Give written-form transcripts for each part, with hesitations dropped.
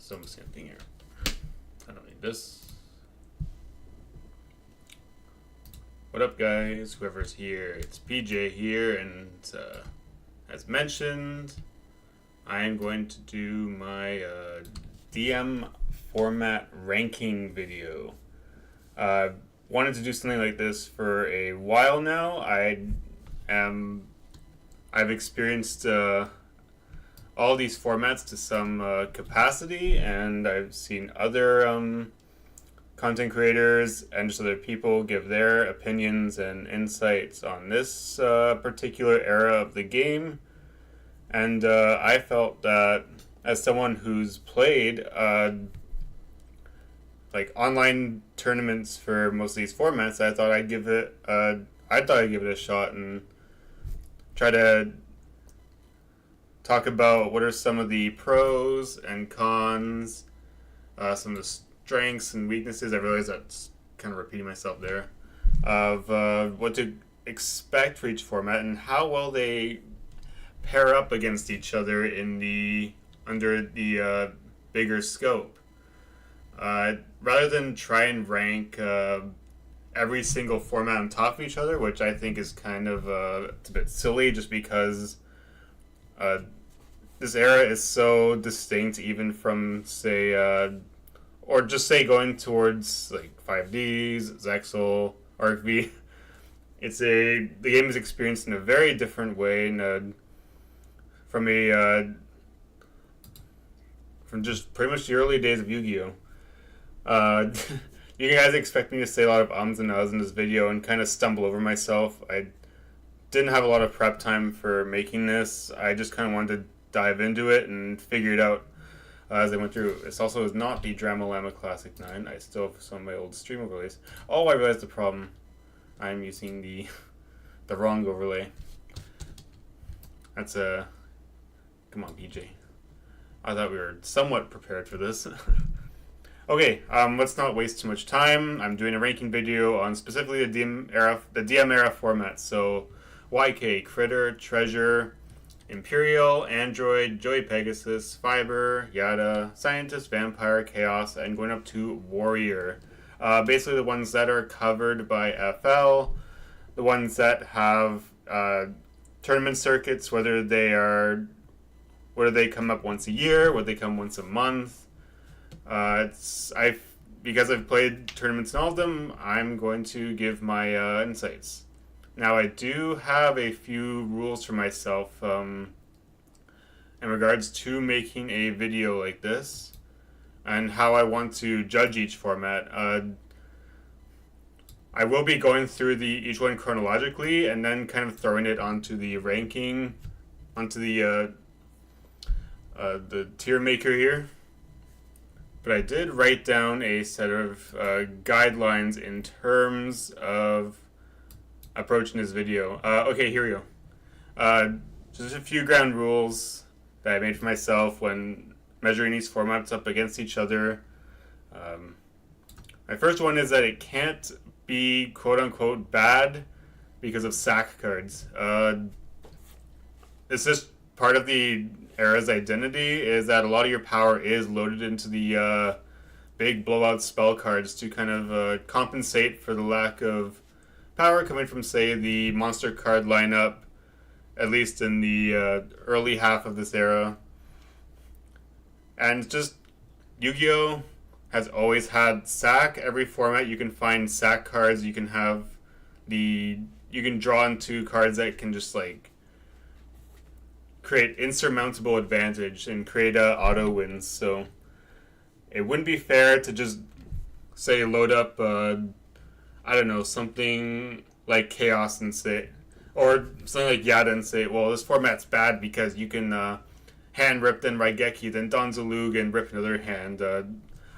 It's almost the same thing here. I don't need this. What up, guys? Whoever's here, it's PJ here, and as mentioned, I am going to do my DM format ranking video. Wanted to do something like this for a while now. I've experienced all these formats to some capacity, and I've seen other content creators and just other people give their opinions and insights on this particular era of the game. And I felt that as someone who's played like online tournaments for most of these formats, I thought I'd give it a shot and try to talk about what are some of the pros and cons, some of the strengths and weaknesses. I realize that's kind of repeating myself there, of what to expect for each format and how well they pair up against each other under the bigger scope. Rather than try and rank every single format on top of each other, which I think is kind of it's a bit silly, just because this era is so distinct, even from say or just say going towards like 5Ds, Zexal, ArcV. The game is experienced in a very different way, and from just pretty much the early days of Yu-Gi-Oh. You guys expect me to say a lot of ums and ahs in this video and kind of stumble over myself. I didn't have a lot of prep time for making this. I just kind of wanted to dive into it and figure it out as I went through. This also is not the Drama Llama Classic 9. I still have some of my old stream overlays. Oh, I realized the problem. I'm using the wrong overlay. That's a... Come on, PJ. I thought we were somewhat prepared for this. Okay, let's not waste too much time. I'm doing a ranking video on specifically the DM era format. So, YK, Critter, Treasure, Imperial, Android, Joey Pegasus, Fiber, Yata, Scientist, Vampire, Chaos, and going up to Warrior. Basically the ones that are covered by FL, the ones that have tournament circuits, whether they come up once a year, whether they come once a month. Because I've played tournaments in all of them, I'm going to give my insights. Now, I do have a few rules for myself in regards to making a video like this and how I want to judge each format. I will be going through each one chronologically and then kind of throwing it onto the ranking, onto the tier maker here. But I did write down a set of guidelines in terms of approaching this video. Okay, here we go. Just a few ground rules that I made for myself when measuring these formats up against each other. My first one is that it can't be quote-unquote bad because of sack cards. It's just part of the era's identity, is that a lot of your power is loaded into the big blowout spell cards to kind of compensate for the lack of power coming from, say, the monster card lineup, at least in the early half of this era. And just Yu-Gi-Oh! Has always had sack. Every format you can find sack cards. You can draw into cards that can just like create insurmountable advantage and create auto wins. So it wouldn't be fair to just say load up I don't know, something like Chaos and say, or something like Yata and say, well, this format's bad because you can hand rip then Raigeki, then Donzalug and rip another hand.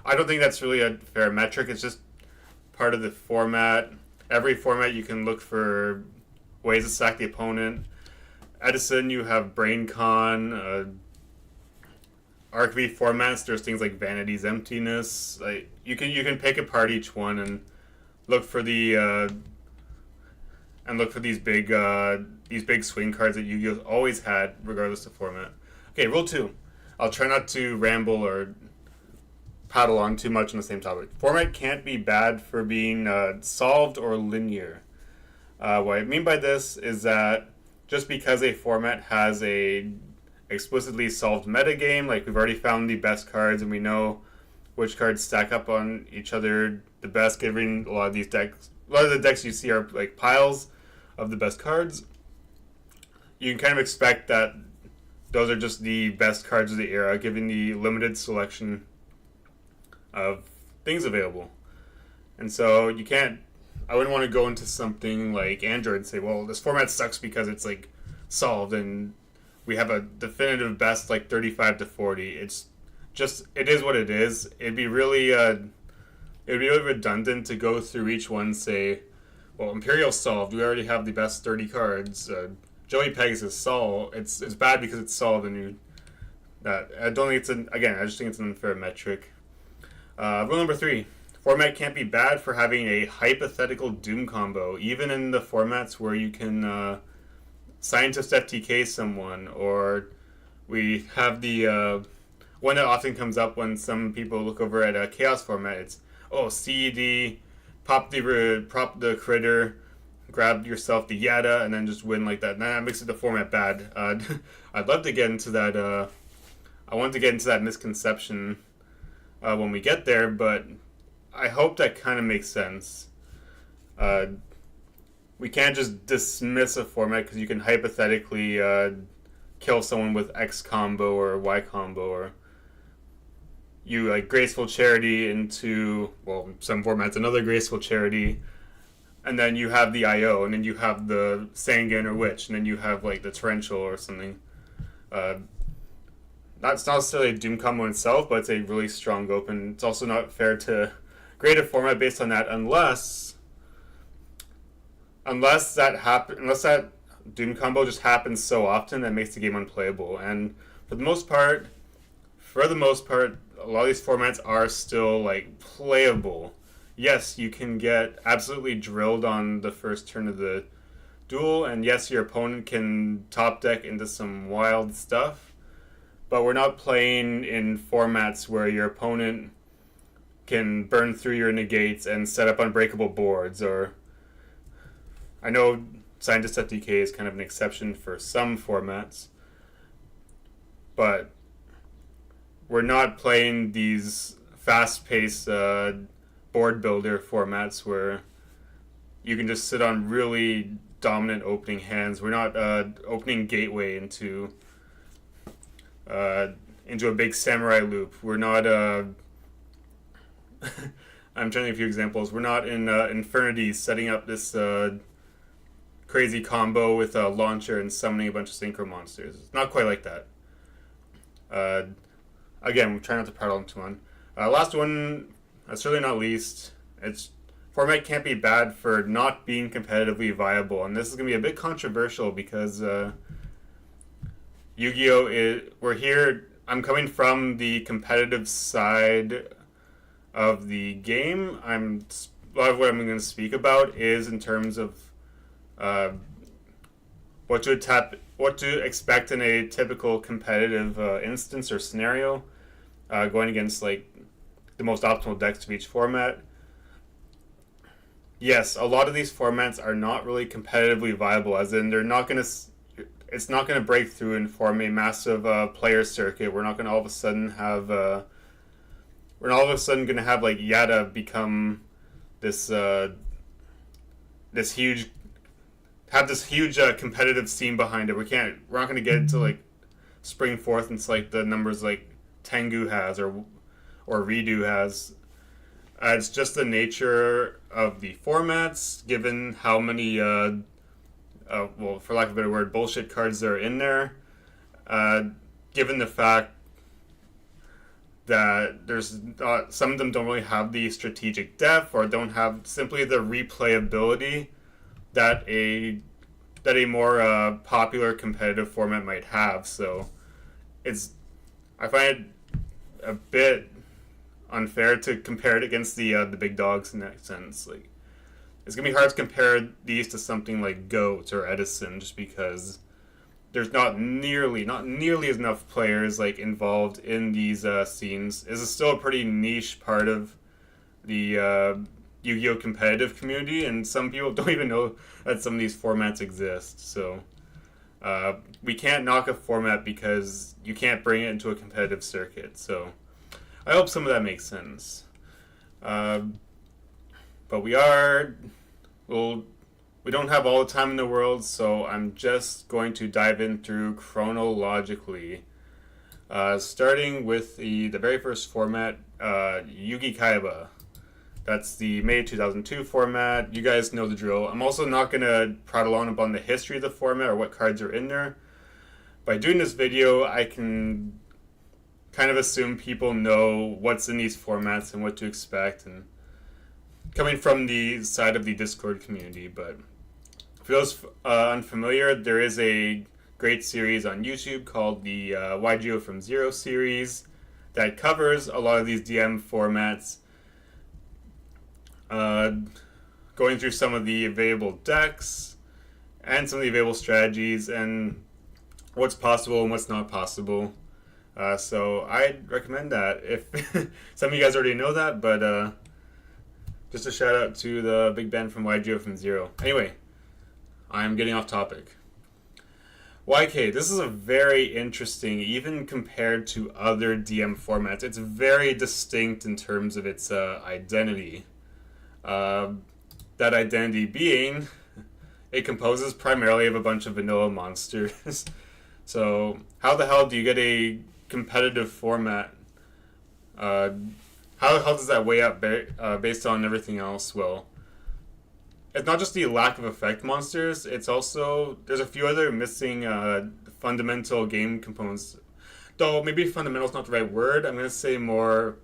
I don't think that's really a fair metric. It's just part of the format. Every format you can look for ways to sack the opponent. Edison, you have BrainCon. ArcV formats, there's things like Vanity's Emptiness. Like you can pick apart each one and look for these big swing cards that Yu-Gi-Oh! Always had, regardless of format. Okay, rule 2. I'll try not to ramble or paddle on too much on the same topic. Format can't be bad for being solved or linear. What I mean by this is that just because a format has a explicitly solved metagame, like we've already found the best cards and we know which cards stack up on each other the best, given a lot of these decks. A lot of the decks you see are like piles of the best cards. You can kind of expect that those are just the best cards of the era, given the limited selection of things available. And so you can't, I wouldn't want to go into something like Android and say, well, this format sucks because it's like solved and we have a definitive best like 35 to 40. It's just, it is what it is. It'd be really redundant to go through each one and say, well, Imperial solved. We already have the best 30 cards. Joey Pegasus solved. It's bad because it's solved, and I don't think it's I just think it's an unfair metric. Rule number 3: format can't be bad for having a hypothetical Doom combo, even in the formats where you can Scientist FTK someone, or we have the one that often comes up when some people look over at a Chaos format. It's CED, pop the critter, grab yourself the Yata, and then just win like that. And that makes the format bad. I'd love to get into that. I want to get into that misconception when we get there, but I hope that kind of makes sense. We can't just dismiss a format because you can hypothetically kill someone with X combo or Y combo, or you like Graceful Charity into, well, some formats another Graceful Charity, and then you have the IO, and then you have the Sangan or Witch, and then you have like the Torrential or something. That's not necessarily a Doom combo itself, but it's a really strong open. It's also not fair to grade a format based on that unless that Doom combo just happens so often that makes the game unplayable. And for the most part, a lot of these formats are still like playable. Yes, you can get absolutely drilled on the first turn of the duel, and yes, your opponent can top deck into some wild stuff, but we're not playing in formats where your opponent can burn through your negates and set up unbreakable boards. Or I know Scientist FTK is kind of an exception for some formats, but we're not playing these fast-paced board builder formats where you can just sit on really dominant opening hands. We're not opening gateway into a big samurai loop. We're not I'm trying to give a few examples. We're not in Infernity setting up this crazy combo with a launcher and summoning a bunch of synchro monsters. It's not quite like that. Again, we're trying not to prattle on too much. Last one, certainly not least, it's format can't be bad for not being competitively viable. And this is going to be a bit controversial because Yu-Gi-Oh! We're here, I'm coming from the competitive side of the game. A lot of what I'm going to speak about is in terms of what to expect in a typical competitive instance or scenario, going against like the most optimal decks of each format. Yes, a lot of these formats are not really competitively viable, as in it's not going to break through and form a massive player circuit. We're not going to all of a sudden have like Yata become this huge competitive scene behind it. We're not going to get it to like spring forth into like the numbers like Tengu has or Redo has. It's just the nature of the formats, given how many, for lack of a better word, bullshit cards that are in there. Given the fact that some of them don't really have the strategic depth or don't have simply the replayability that a more popular competitive format might have. So I find it a bit unfair to compare it against the big dogs in that sense. Like, it's gonna be hard to compare these to something like Goat or Edison, just because there's not nearly enough players like involved in these scenes. This is still a pretty niche part of the Yu-Gi-Oh competitive community, and some people don't even know that some of these formats exist. So we can't knock a format because you can't bring it into a competitive circuit. So I hope some of that makes sense. But we don't have all the time in the world, so I'm just going to dive in through chronologically. Starting with the very first format, Yugi-Kaiba. That's the May 2002 format. You guys know the drill. I'm also not going to prattle on about the history of the format or what cards are in there. By doing this video, I can kind of assume people know what's in these formats and what to expect, and coming from the side of the Discord community. But for those unfamiliar, there is a great series on YouTube called the YGO from Zero series that covers a lot of these DM formats, going through some of the available decks and some of the available strategies and what's possible and what's not possible. So I'd recommend that. If some of you guys already know that, but just a shout out to the big Ben from YGO from Zero. Anyway, I'm getting off topic. YK, this is a very interesting, even compared to other DM formats, it's very distinct in terms of its identity. That identity being, it composes primarily of a bunch of vanilla monsters. So how the hell do you get a competitive format? How does that weigh up based on everything else? Well, it's not just the lack of effect monsters, it's also, there's a few other missing fundamental game components. Though maybe fundamental is not the right word, I'm going to say more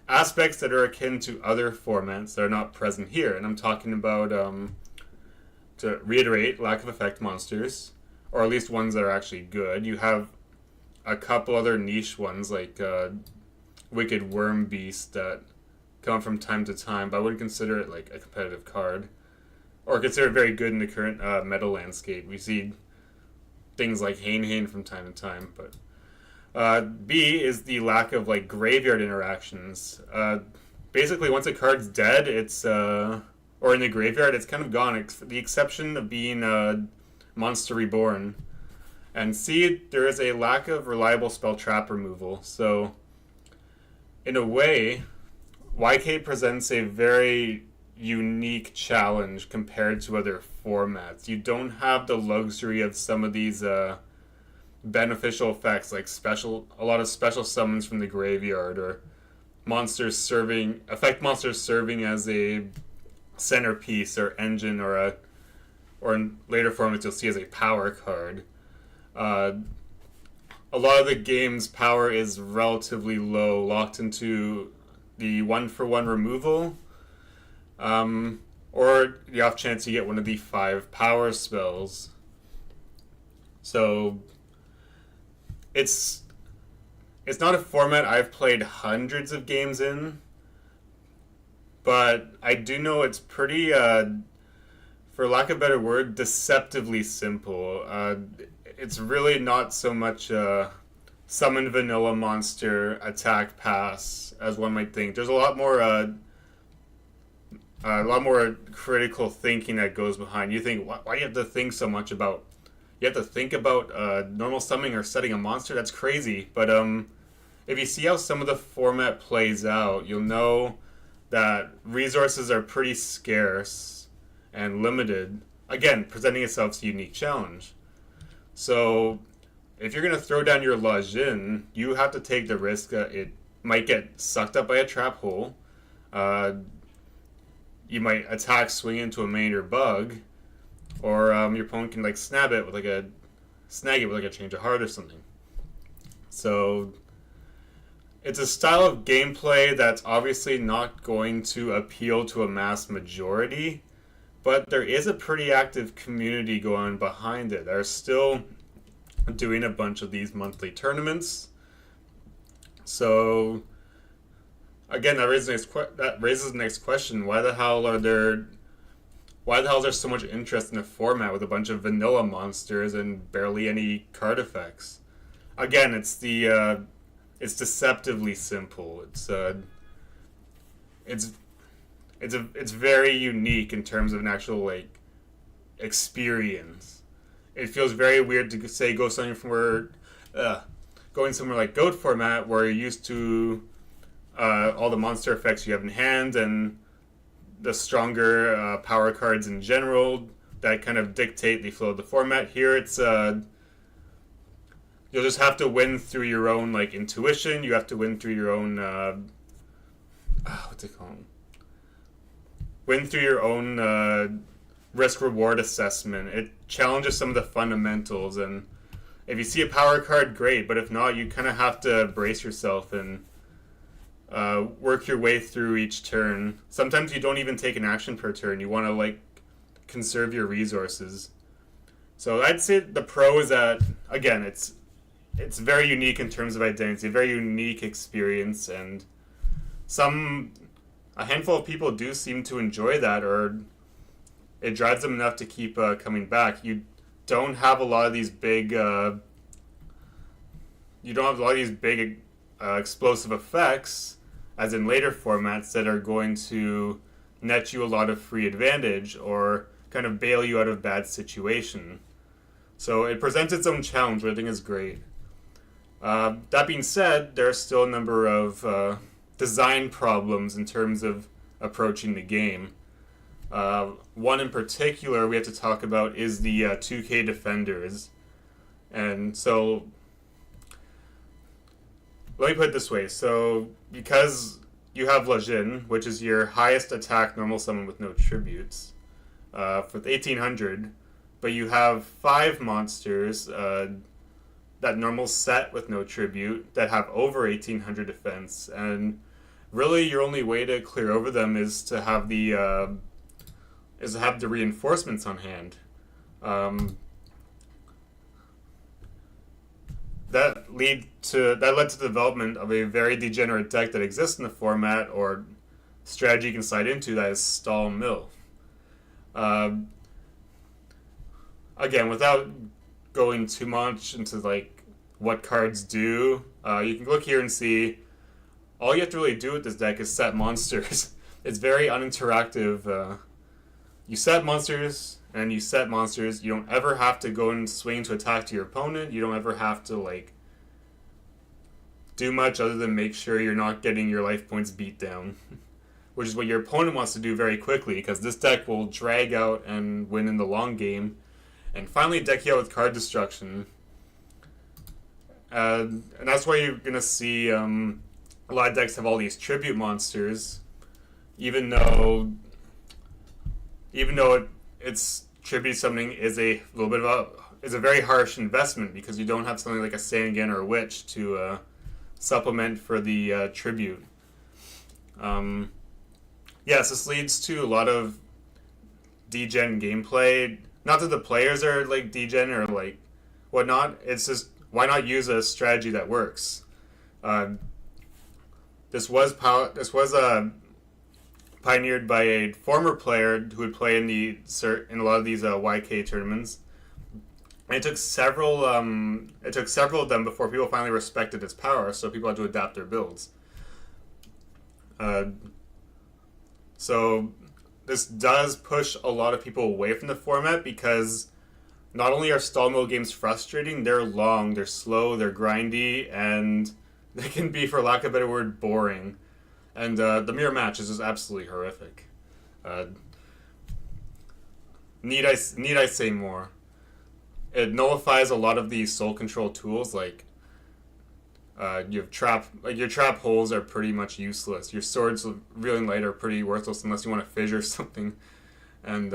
aspects that are akin to other formats that are not present here. And I'm talking about, to reiterate, lack of effect monsters, or at least ones that are actually good. You have a couple other niche ones like Wicked Worm Beast that come from time to time, but I wouldn't consider it like a competitive card, or consider it very good in the current meta landscape. We see things like Hain from time to time, but B is the lack of like graveyard interactions. Basically, once a card's dead, it's or in the graveyard, it's kind of gone. The exception of being Monster Reborn. And C, there is a lack of reliable spell trap removal. So, in a way, YK presents a very unique challenge compared to other formats. You don't have the luxury of some of these beneficial effects like a lot of special summons from the graveyard, or effect monsters serving as a centerpiece or engine, or in later formats you'll see as a power card. A lot of the game's power is relatively low, locked into the 1-for-1 removal, or the off chance you get one of the 5 power spells. So it's not a format I've played hundreds of games in, but I do know it's pretty, for lack of a better word, deceptively simple. It's really not so much summon vanilla monster, attack, pass, as one might think. There's a lot more critical thinking that goes behind. You think, why do you have to think so much about? You have to think about normal summoning or setting a monster? That's crazy. But if you see how some of the format plays out, you'll know that resources are pretty scarce and limited. Again, presenting itself as a unique challenge. So if you're going to throw down your La Jin, you have to take the risk that it might get sucked up by a trap hole. You might attack, swing into a mane or bug, or your opponent can like snag it with like a change of heart or something. So it's a style of gameplay that's obviously not going to appeal to a mass majority, but there is a pretty active community going behind it. They're still doing a bunch of these monthly tournaments. So again, that raises the next question: why the hell are there why the hell is there so much interest in a format with a bunch of vanilla monsters and barely any card effects? Again, it's deceptively simple. It's it's very unique in terms of an actual like experience. It feels very weird to say go something from where going somewhere like Goat format where you're used to all the monster effects you have in hand and the stronger power cards in general that kind of dictate the flow of the format. Here it's you'll just have to win through your own like intuition. You have to win through your own what's it called? Win through your own risk reward assessment. It challenges some of the fundamentals, and if you see a power card, great. But if not, you kind of have to brace yourself and work your way through each turn. Sometimes you don't even take an action per turn. You want to like conserve your resources. So I'd say the pro is that again, it's very unique in terms of identity, a very unique experience, and a handful of people do seem to enjoy that, or it drives them enough to keep coming back. You don't have a lot of these big explosive effects as in later formats that are going to net you a lot of free advantage or kind of bail you out of bad situation. So it presents its own challenge, which I think is great. That being said, there are still a number of design problems in terms of approaching the game. One in particular we have to talk about is the 2K defenders. And so, let me put it this way. So, because you have Lajin, which is your highest attack normal summon with no tributes, for 1800, but you have 5 monsters that normal set with no tribute that have over 1800 defense, and really your only way to clear over them is to have the reinforcements on hand. That led to the development of a very degenerate deck that exists in the format, or strategy you can slide into, that is stall mill. Again, without going too much into like what cards do, you can look here and see all you have to really do with this deck is set monsters. It's very uninteractive. You set monsters and you set monsters. You don't ever have to go and swing to attack to your opponent. You don't ever have to like do much other than make sure you're not getting your life points beat down, which is what your opponent wants to do very quickly, because this deck will drag out and win in the long game, and finally deck you out with card destruction. And that's why you're gonna see a lot of decks have all these tribute monsters, even though it's tribute summoning is a little bit of a very harsh investment, because you don't have something like a Sangan or a Witch to supplement for the tribute. Yes, this leads to a lot of degen gameplay. Not that the players are like degen or like whatnot. It's just, why not use a strategy that works? This was pioneered by a former player who would play in a lot of these YK tournaments. And it took several of them before people finally respected its power, so people had to adapt their builds. So this does push a lot of people away from the format, because not only are stall mill games frustrating, they're long, they're slow, they're grindy, and they can be, for lack of a better word, boring. And the mirror match is just absolutely horrific. Need I say more? It nullifies a lot of these soul control tools, like you have your trap holes are pretty much useless. Your swords reeling light are pretty worthless unless you want to fissure something. And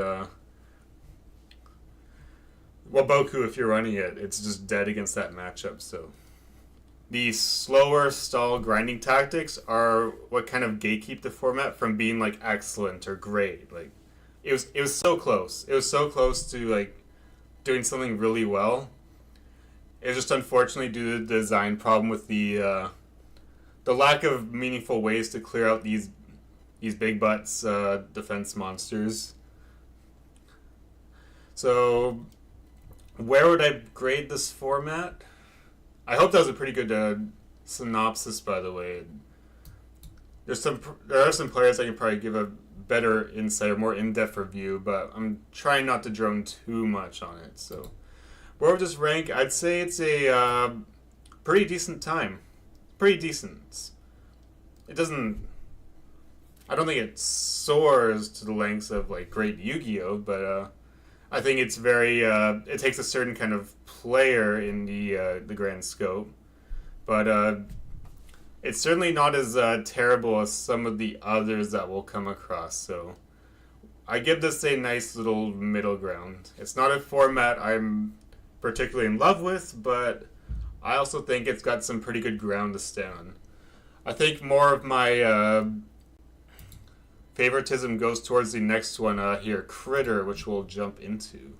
Waboku, if you're running it, it's just dead against that matchup. So the slower stall grinding tactics are what kind of gatekeep the format from being like excellent or great. Like it was so close. It was so close to like doing something really well. It was just unfortunately due to the design problem with the lack of meaningful ways to clear out these big butts defense monsters. So, where would I grade this format? I hope that was a pretty good synopsis, by the way. There are some players I can probably give a better insight or more in-depth review, but I'm trying not to drone too much on it. So, where would this rank? I'd say it's a pretty decent time. Pretty decent. It doesn't. I don't think it soars to the lengths of like great Yu-Gi-Oh, but I think it's very. It takes a certain kind of player in the grand scope, but it's certainly not as terrible as some of the others that we'll come across. So I give this a nice little middle ground. It's not a format I'm particularly in love with, but I also think it's got some pretty good ground to stand on. I think more of my favoritism goes towards the next one here, Critter, which we'll jump into.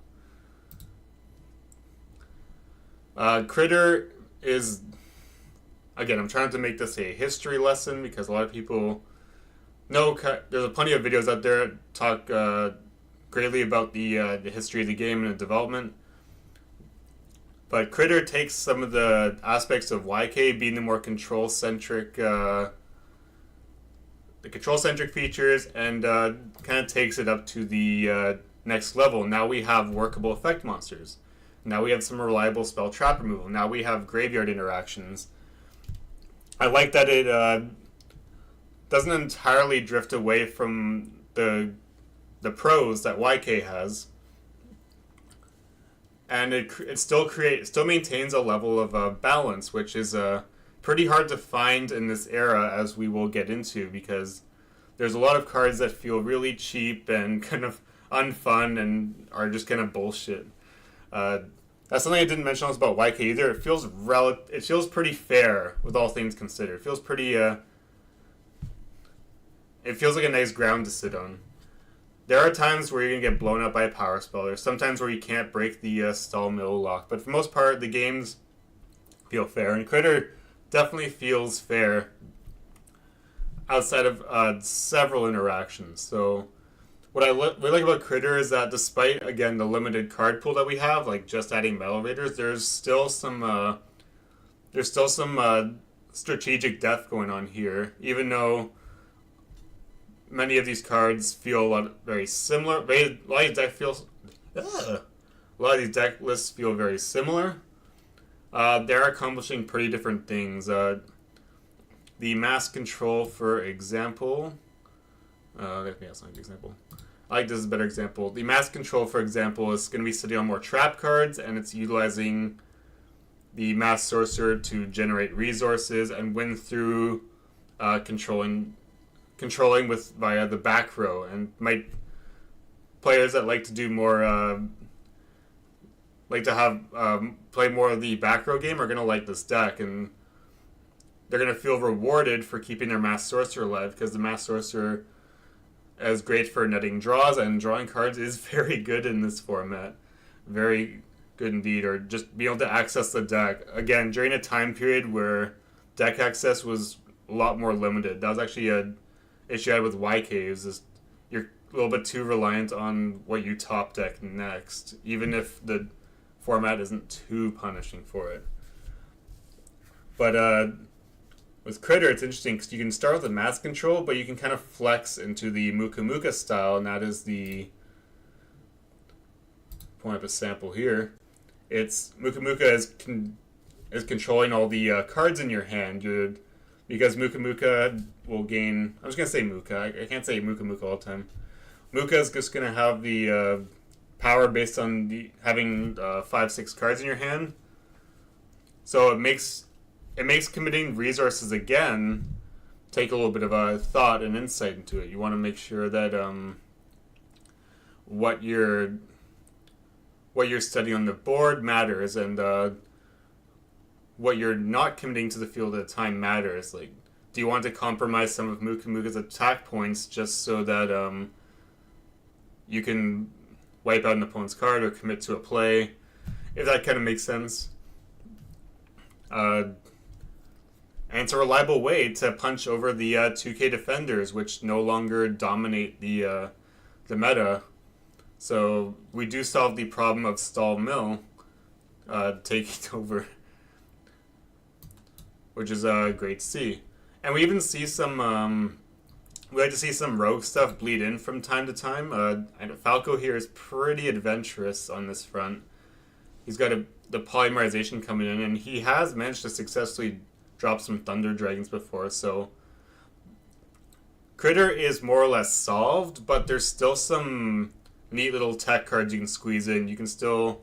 Critter is, again, I'm trying to make this a history lesson because a lot of people know, there's plenty of videos out there that talk greatly about the history of the game and the development. But Critter takes some of the aspects of YK being the more control-centric, the control-centric features, and kind of takes it up to the next level. Now we have workable effect monsters. Now we have some reliable spell trap removal. Now we have graveyard interactions. I like that it doesn't entirely drift away from the pros that YK has. And it still maintains a level of balance, which is pretty hard to find in this era, as we will get into, because there's a lot of cards that feel really cheap and kind of unfun and are just kind of bullshit. That's something I didn't mention else about YK either. It feels pretty fair with all things considered. It feels pretty. It feels like a nice ground to sit on. There are times where you're going to get blown up by a power spell. There's sometimes where you can't break the stall middle lock. But for the most part, the games feel fair. And Critter definitely feels fair outside of several interactions. So what I really like about Critter is that despite, again, the limited card pool that we have, like just adding Metal Raiders, there's still some strategic depth going on here, even though many of these cards feel very similar. A lot of these deck lists feel very similar. They're accomplishing pretty different things. The mass control, for example. That's not a good example. I like this as a better example. The mass control, for example, is going to be sitting on more trap cards, and it's utilizing the mass sorcerer to generate resources and win through controlling via the back row. And players that like to do more play more of the back row game are going to like this deck, and they're going to feel rewarded for keeping their mass sorcerer alive, because the mass sorcerer is great for netting draws, and drawing cards is very good in this format. Very good indeed. Or just being able to access the deck again during a time period where deck access was a lot more limited. That was actually a issue I had with YK. Is just you're a little bit too reliant on what you top deck next, even if the format isn't too punishing for it. But with Critter, it's interesting because you can start with the mass control, but you can kind of flex into the Muka Muka style, and that is the point up a sample here. It's Muka Muka is controlling all the cards in your hand, because Muka Muka will gain. I'm just gonna say Muka. I can't say Muka Muka all the time. Muka is just gonna have the power based on having 5-6 cards in your hand. So it makes committing resources again take a little bit of a thought and insight into it. You want to make sure that what you're studying on the board matters, and what you're not committing to the field at the time matters. Like, do you want to compromise some of Muka Muka's attack points just so that you can wipe out an opponent's card or commit to a play? If that kind of makes sense. And it's a reliable way to punch over the 2K defenders, which no longer dominate the meta. So we do solve the problem of stall mill taking over, which is great to see. And we even see some, we like to see some rogue stuff bleed in from time to time. And Falco here is pretty adventurous on this front. He's got the polymerization coming in, and he has managed to successfully drop some Thunder Dragons before, so Critter is more or less solved, but there's still some neat little tech cards you can squeeze in. You can still,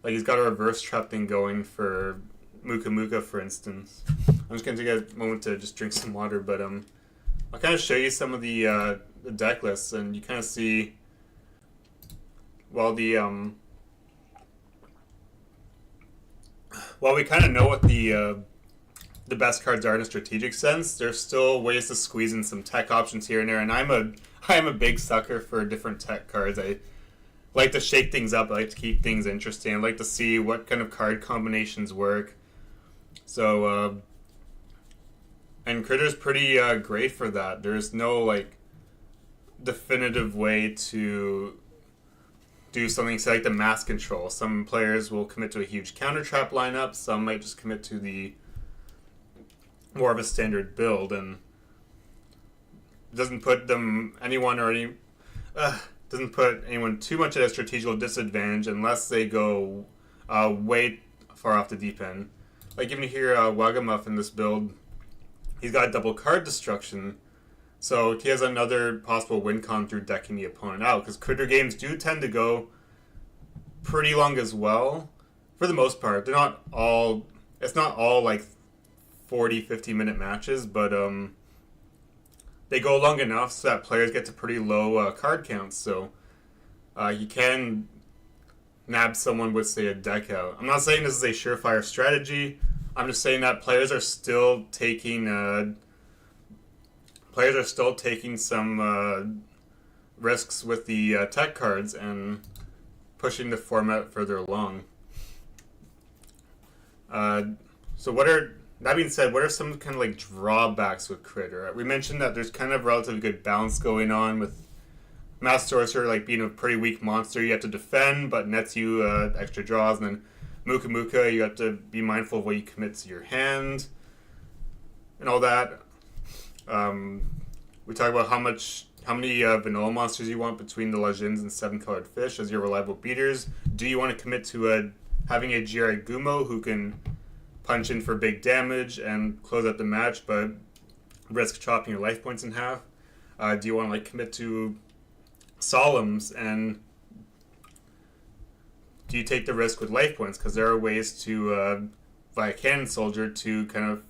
like, he's got a reverse trap thing going for Muka Muka, for instance. I'm just going to take a moment to just drink some water, but I'll kind of show you some of the deck lists, and you kind of see, while we kind of know what the best cards are in a strategic sense, there's still ways to squeeze in some tech options here and there, and I am a big sucker for different tech cards. I like to shake things up. I like to keep things interesting. I like to see what kind of card combinations work. So, and Critter's pretty great for that. There's no, like, definitive way to do something like the mass control. Some players will commit to a huge counter trap lineup. Some might just commit to the more of a standard build, and doesn't put anyone too much at a strategical disadvantage unless they go way far off the deep end. Like even here, Wagamuff in this build, he's got double card destruction, so he has another possible win con through decking the opponent out, because Critter games do tend to go pretty long as well. For the most part, it's not all like 40-50 minute matches, but they go long enough so that players get to pretty low card counts, so you can nab someone with, say, a deck out. I'm not saying this is a surefire strategy. I'm just saying that players are still taking some risks with the tech cards and pushing the format further along. That being said, what are some kind of like drawbacks with Critter? We mentioned that there's kind of relatively good balance going on with Mass Sorcerer like being a pretty weak monster. You have to defend, but nets you extra draws, and then Muka Muka, you have to be mindful of what you commit to your hand and all that. We talk about how many vanilla monsters you want between the Legends and 7-colored fish as your reliable beaters. Do you want to commit to having a GRI Gumo who can punch in for big damage and close out the match, but risk chopping your life points in half? Do you want to commit to Solemns, and do you take the risk with life points? Because there are ways to, via Cannon Soldier, to kind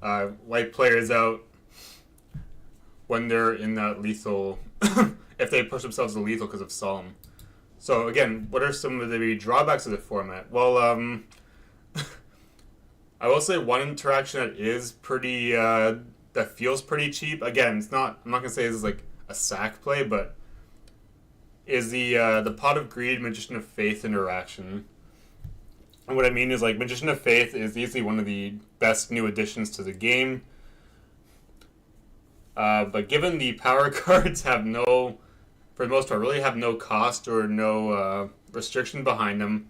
of wipe players out when they're in that lethal, if they push themselves to lethal because of Solemn. So again, what are some of the drawbacks of the format? Well, I will say one interaction that is pretty, that feels pretty cheap. Again, I'm not gonna say this is like a sack play, but is the Pot of Greed, Magician of Faith interaction. And what I mean is, like, Magician of Faith is easily one of the best new additions to the game. But given the power cards have no, for the most part, really have no cost or no restriction behind them,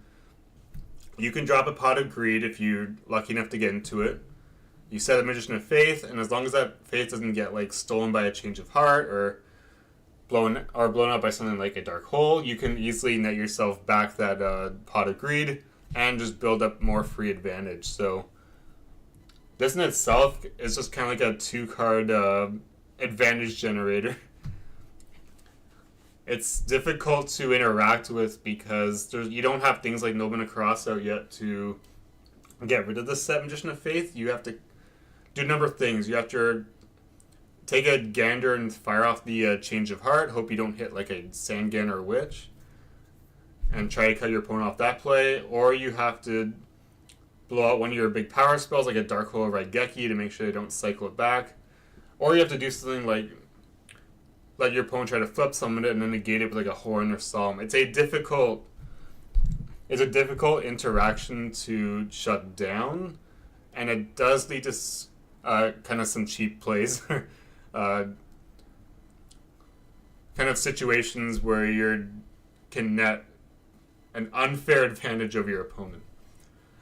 you can drop a Pot of Greed if you're lucky enough to get into it. You set a Magician of Faith, and as long as that faith doesn't get stolen by a Change of Heart or blown up by something like a Dark Hole, you can easily net yourself back that Pot of Greed and just build up more free advantage. So this in itself is just kind of like a 2-card advantage generator. It's difficult to interact with because you don't have things like Nobina Cross out yet to get rid of the set Magician of Faith. You have to do a number of things. You have to take a gander and fire off the Change of Heart. Hope you don't hit like a Sangan or Witch, and try to cut your opponent off that play. Or you have to blow out one of your big power spells like a Dark Hole or Raigeki to make sure they don't cycle it back. Or you have to do something like let your opponent try to flip summon it and then negate it with like a Horn or Psalm. It's a difficult interaction to shut down, and it does lead to kind of some cheap plays. Kind of situations where you're can net an unfair advantage over your opponent.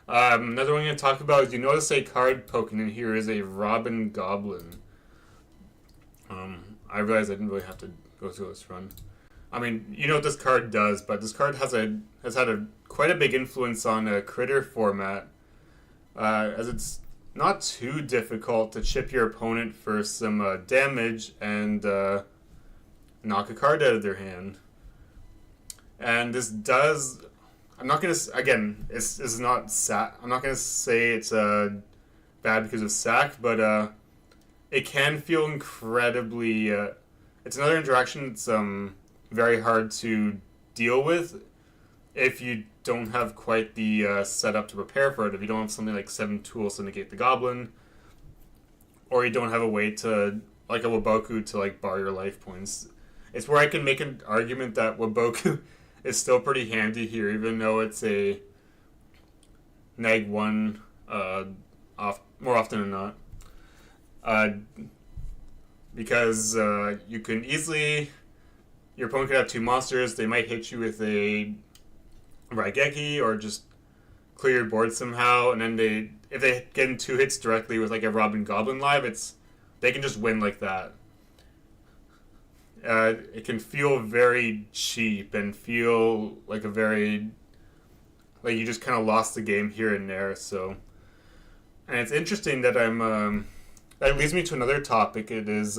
Another one I'm going to talk about is, you notice a card poking in here is a Robin Goblin. I realized I didn't really have to go through this run. I mean, you know what this card does, but this card has had quite a big influence on a critter format, as it's not too difficult to chip your opponent for some damage and knock a card out of their hand. And this does... I'm not gonna again. This is not sack. I'm not gonna say it's bad because of sack, but it can feel incredibly. It's another interaction that's very hard to deal with if you don't have quite the setup to prepare for it. If you don't have something like 7 tools to negate the goblin, or you don't have a way to, like a Waboku, to like bar your life points. It's where I can make an argument that Waboku is still pretty handy here, even though it's a neg 1 more often than not. Because you can easily... Your opponent could have 2 monsters, they might hit you with a Raigeki or just clear your board somehow, and then if they get in 2 hits directly with like a Robin Goblin live, they can just win like that. It can feel very cheap and feel like like you just kind of lost the game here and there. So, and it's interesting that that leads me to another topic. It is,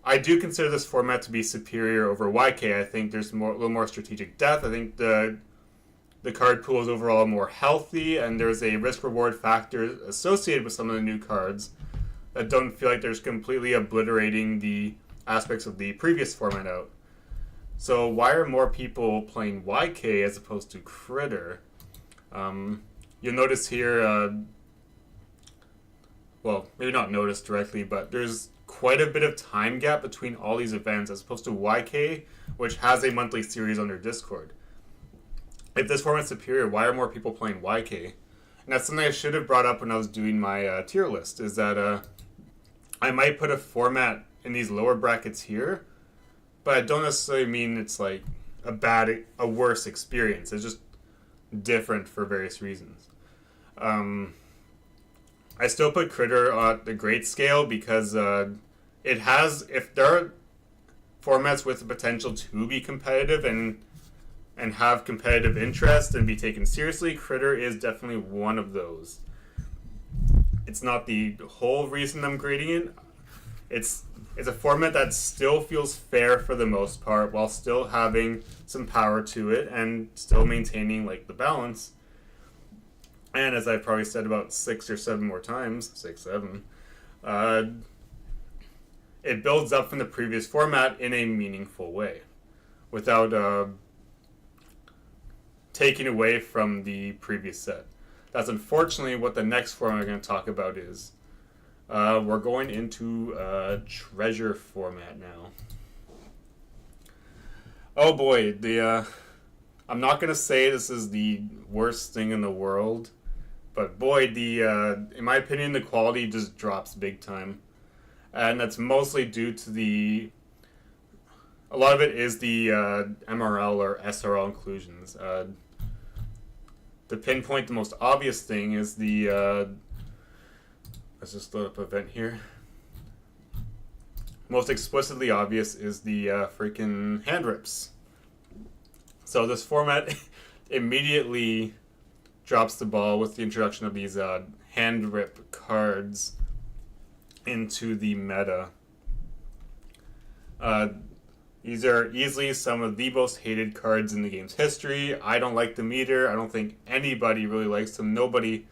I do consider this format to be superior over YK. I think there's a little more strategic depth. I think the card pool is overall more healthy, and there's a risk-reward factor associated with some of the new cards that don't feel like there's completely obliterating the aspects of the previous format out. So why are more people playing YK as opposed to Critter? You'll notice here, well, maybe not notice directly, but there's quite a bit of time gap between all these events as opposed to YK, which has a monthly series on their Discord. If this format's superior, why are more people playing YK? And that's something I should have brought up when I was doing my tier list, is that I might put a format in these lower brackets here, but I don't necessarily mean it's like a worse experience. It's just different for various reasons. I still put Critter on the great scale because it has, if there are formats with the potential to be competitive and have competitive interest and be taken seriously, Critter is definitely one of those. It's not the whole reason I'm grading it. It's a format that still feels fair for the most part, while still having some power to it and still maintaining like the balance. And as I've probably said about 6 or 7 more times, 6, 7, it builds up from the previous format in a meaningful way, without taking away from the previous set. That's unfortunately what the next format I'm going to talk about is. We're going into treasure format now. Oh boy, I'm not going to say this is the worst thing in the world, but boy, in my opinion, the quality just drops big time. And that's mostly due to a lot of it is the MRL or SRL inclusions. To pinpoint the most obvious thing is let's just load up an event here. Most explicitly obvious is the freaking hand rips. So this format immediately drops the ball with the introduction of these hand rip cards into the meta. These are easily some of the most hated cards in the game's history. I don't like them either. I don't think anybody really likes them. Nobody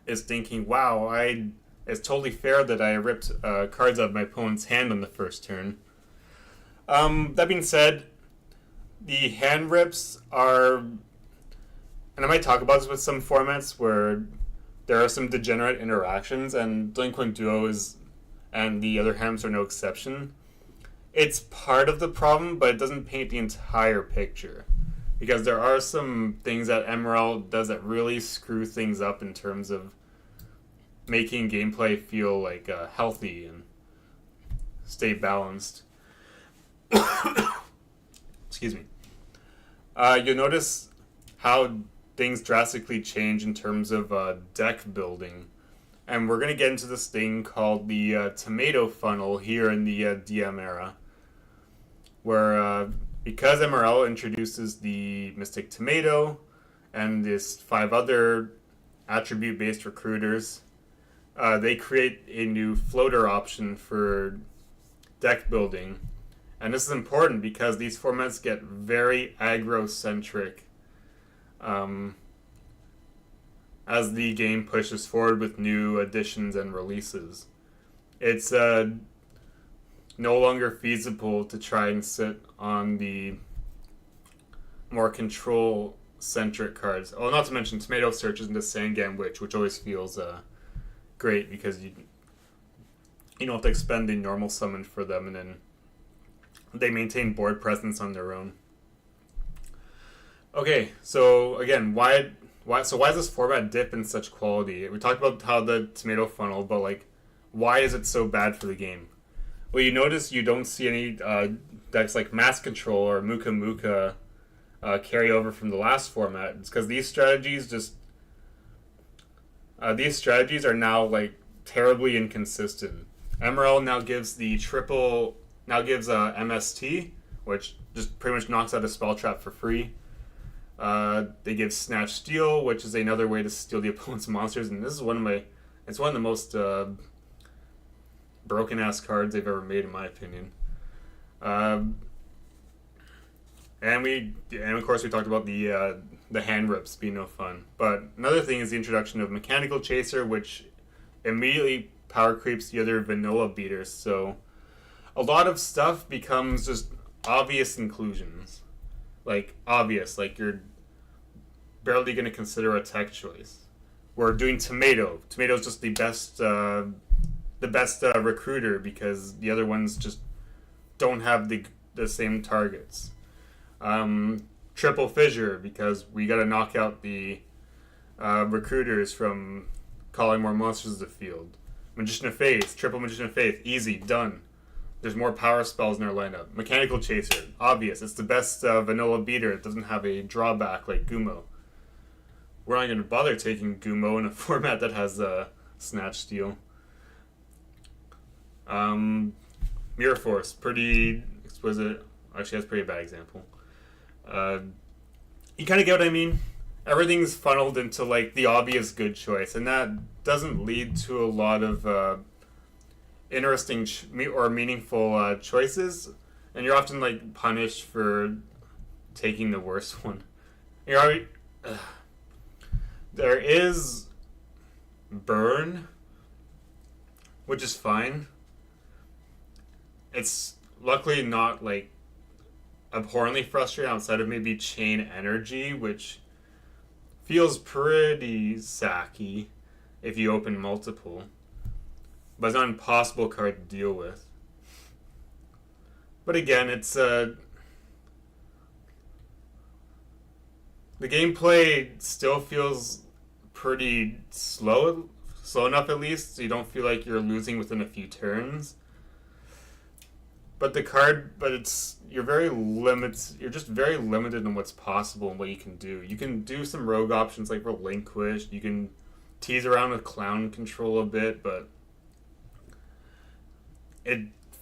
is thinking, wow, it's totally fair that I ripped cards out of my opponent's hand on the first turn. That being said, the hand rips are, and I might talk about this with some formats where there are some degenerate interactions, and Delinquent Duos and the other hands are no exception. It's part of the problem, but it doesn't paint the entire picture. Because there are some things that MRL does that really screw things up in terms of making gameplay feel like healthy and stay balanced. Excuse me. You'll notice how things drastically change in terms of deck building. And we're going to get into this thing called the tomato funnel here in the DM era, where because MRL introduces the Mystic Tomato and this 5 other attribute-based recruiters, they create a new floater option for deck building. And this is important because these formats get very aggro-centric as the game pushes forward with new additions and releases. It's no longer feasible to try and sit on the more control-centric cards. Oh, not to mention Tomato searches into Sangam Witch, which always feels great because you don't have to expend the normal summon for them, and then they maintain board presence on their own. Okay, so again, why does this format dip in such quality? We talked about how the tomato funnel, but like, why is it so bad for the game? Well, you notice you don't see any decks like Mass Control or Muka Muka carry over from the last format. It's because these strategies are now like terribly inconsistent. MRL now gives MST, which just pretty much knocks out a spell trap for free. They give Snatch Steal, which is another way to steal the opponent's monsters, and this is one of the most broken ass cards they've ever made, in my opinion. And of course we talked about the hand rips being no fun. But another thing is the introduction of Mechanical Chaser, which immediately power creeps the other vanilla beaters. So a lot of stuff becomes just obvious inclusions. Like you're barely going to consider a tech choice. We're doing Tomato. Tomato's just the best recruiter because the other ones just don't have the same targets. Triple Fissure because we got to knock out the recruiters from calling more monsters to the field. Magician of Faith, Triple Magician of Faith, easy, done. There's more power spells in our lineup. Mechanical Chaser, obvious. It's the best vanilla beater. It doesn't have a drawback like Gumo. We're not going to bother taking Gumo in a format that has Snatch Steal. Mirror Force, pretty exquisite. Actually, that's a pretty bad example. You kind of get what I mean? Everything's funneled into like the obvious good choice, and that doesn't lead to a lot of interesting or meaningful choices, and you're often like punished for taking the worst one. There is Burn, which is fine. It's luckily not like abhorrently frustrating outside of maybe Chain Energy, which feels pretty sacky if you open multiple. But it's not an impossible card to deal with. But again, it's the gameplay still feels pretty slow enough at least, so you don't feel like you're losing within a few turns. But you're just very limited in what's possible and what you can do. You can do some rogue options like Relinquish. You can tease around with Clown Control a bit, but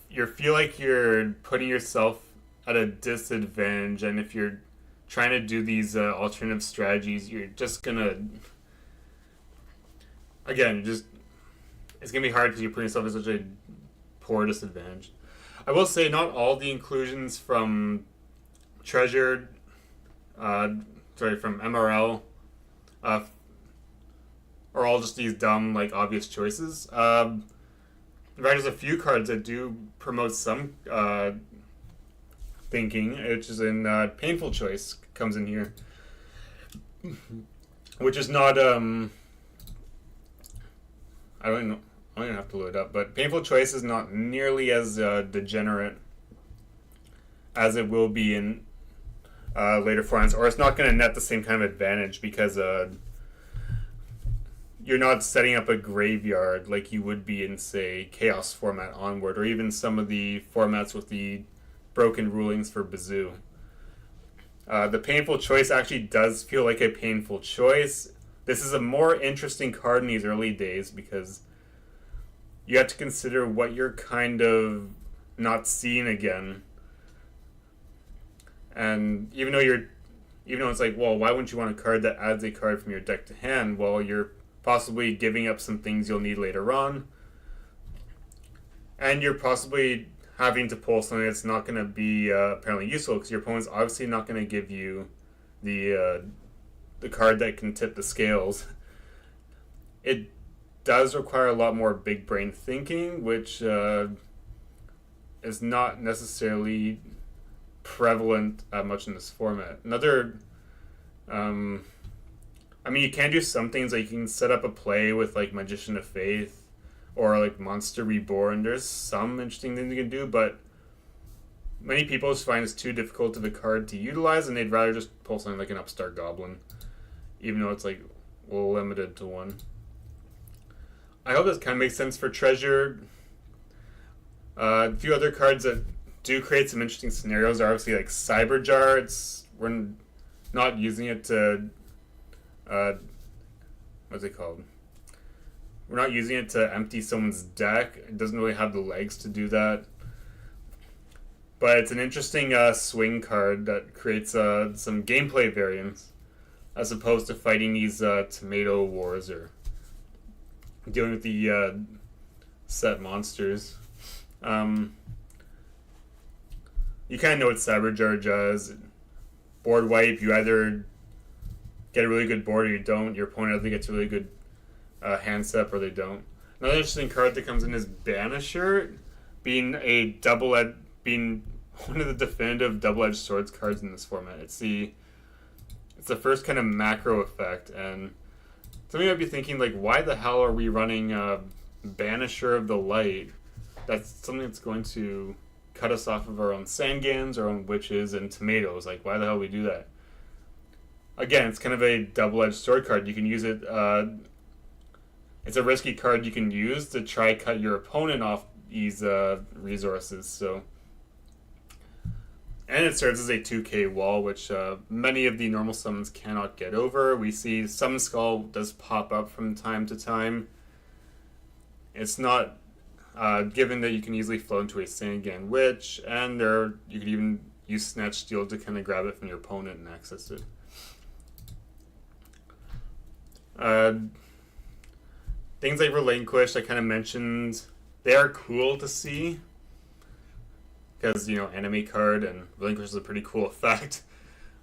you feel like you're putting yourself at a disadvantage, and if you're trying to do these alternative strategies, you're just gonna it's gonna be hard because you're putting yourself at such a poor disadvantage. I will say not all the inclusions from Treasured, from MRL, are all just these dumb, like, obvious choices. In fact, there's a few cards that do promote some thinking, which is in Painful Choice, comes in here. Which is not, I don't know. I don't even have to load it up, but Painful Choice is not nearly as degenerate as it will be in later formats, or it's not going to net the same kind of advantage because you're not setting up a graveyard like you would be in, say, Chaos format onward, or even some of the formats with the broken rulings for Bazoo. The painful choice actually does feel like a painful choice. This is a more interesting card in these early days because you have to consider what you're kind of not seeing again. And even though it's like, well, why wouldn't you want a card that adds a card from your deck to hand? Well, you're possibly giving up some things you'll need later on. And you're possibly having to pull something that's not going to be apparently useful because your opponent's obviously not going to give you the card that can tip the scales. It does require a lot more big brain thinking, which is not necessarily prevalent much in this format. You can do some things like you can set up a play with like Magician of Faith or like Monster Reborn. There's some interesting things you can do, but many people just find it's too difficult of a card to utilize, and they'd rather just pull something like an Upstart Goblin, even though it's like limited to one. I hope this kind of makes sense for Treasure. A few other cards that do create some interesting scenarios are obviously like Cyberjar. We're not using it to what's it called? We're not using it to empty someone's deck. It doesn't really have the legs to do that. But it's an interesting swing card that creates some gameplay variance as opposed to fighting these tomato wars or dealing with the set monsters. You kind of know what Cyberjar does. Board wipe, you either get a really good board or you don't. Your opponent either gets a really good hand set or they don't. Another interesting card that comes in is Banisher, being one of the definitive double-edged swords cards in this format. It's the first kind of macro effect, and some of you might be thinking, like, why the hell are we running Banisher of the Light? That's something that's going to cut us off of our own Sangans, our own Witches, and Tomatoes. Like, why the hell would we do that? Again, it's kind of a double-edged sword card. You can use it... it's a risky card you can use to try cut your opponent off these resources. So, and it serves as a 2k wall, which many of the normal summons cannot get over. We see Summon Skull does pop up from time to time. It's not given that you can easily flow into a Sangan Witch, and you could even use Snatch Steel to kind of grab it from your opponent and access it. Things like Relinquish, I kind of mentioned, they are cool to see because, enemy card, and Relinquish is a pretty cool effect.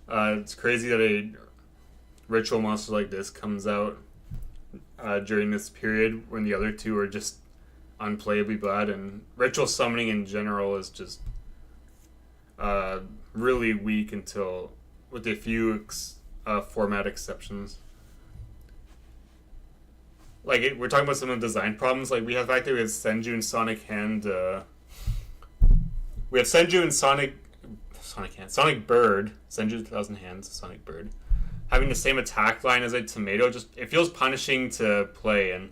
It's crazy that a ritual monster like this comes out during this period when the other two are just unplayably bad, and ritual summoning in general is just really weak until, with a few format exceptions. Like, we're talking about some of the design problems. Like, we have the fact that we have Senju and Sonic Hand. We have Senju and Sonic Bird. Senju 1,000 Hands, Sonic Bird. Having the same attack line as a tomato, it feels punishing to play. And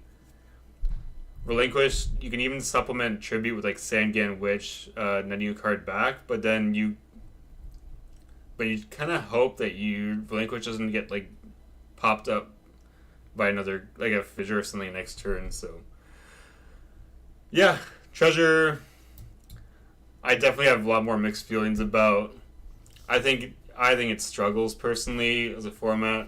Relinquish, you can even supplement Tribute with, like, Sangan Witch, netting you a card back. But then you kind of hope that Relinquish doesn't get, like, popped up by another, like a fissure or something next turn. So yeah, Treasure, I definitely have a lot more mixed feelings about. I think it struggles personally as a format.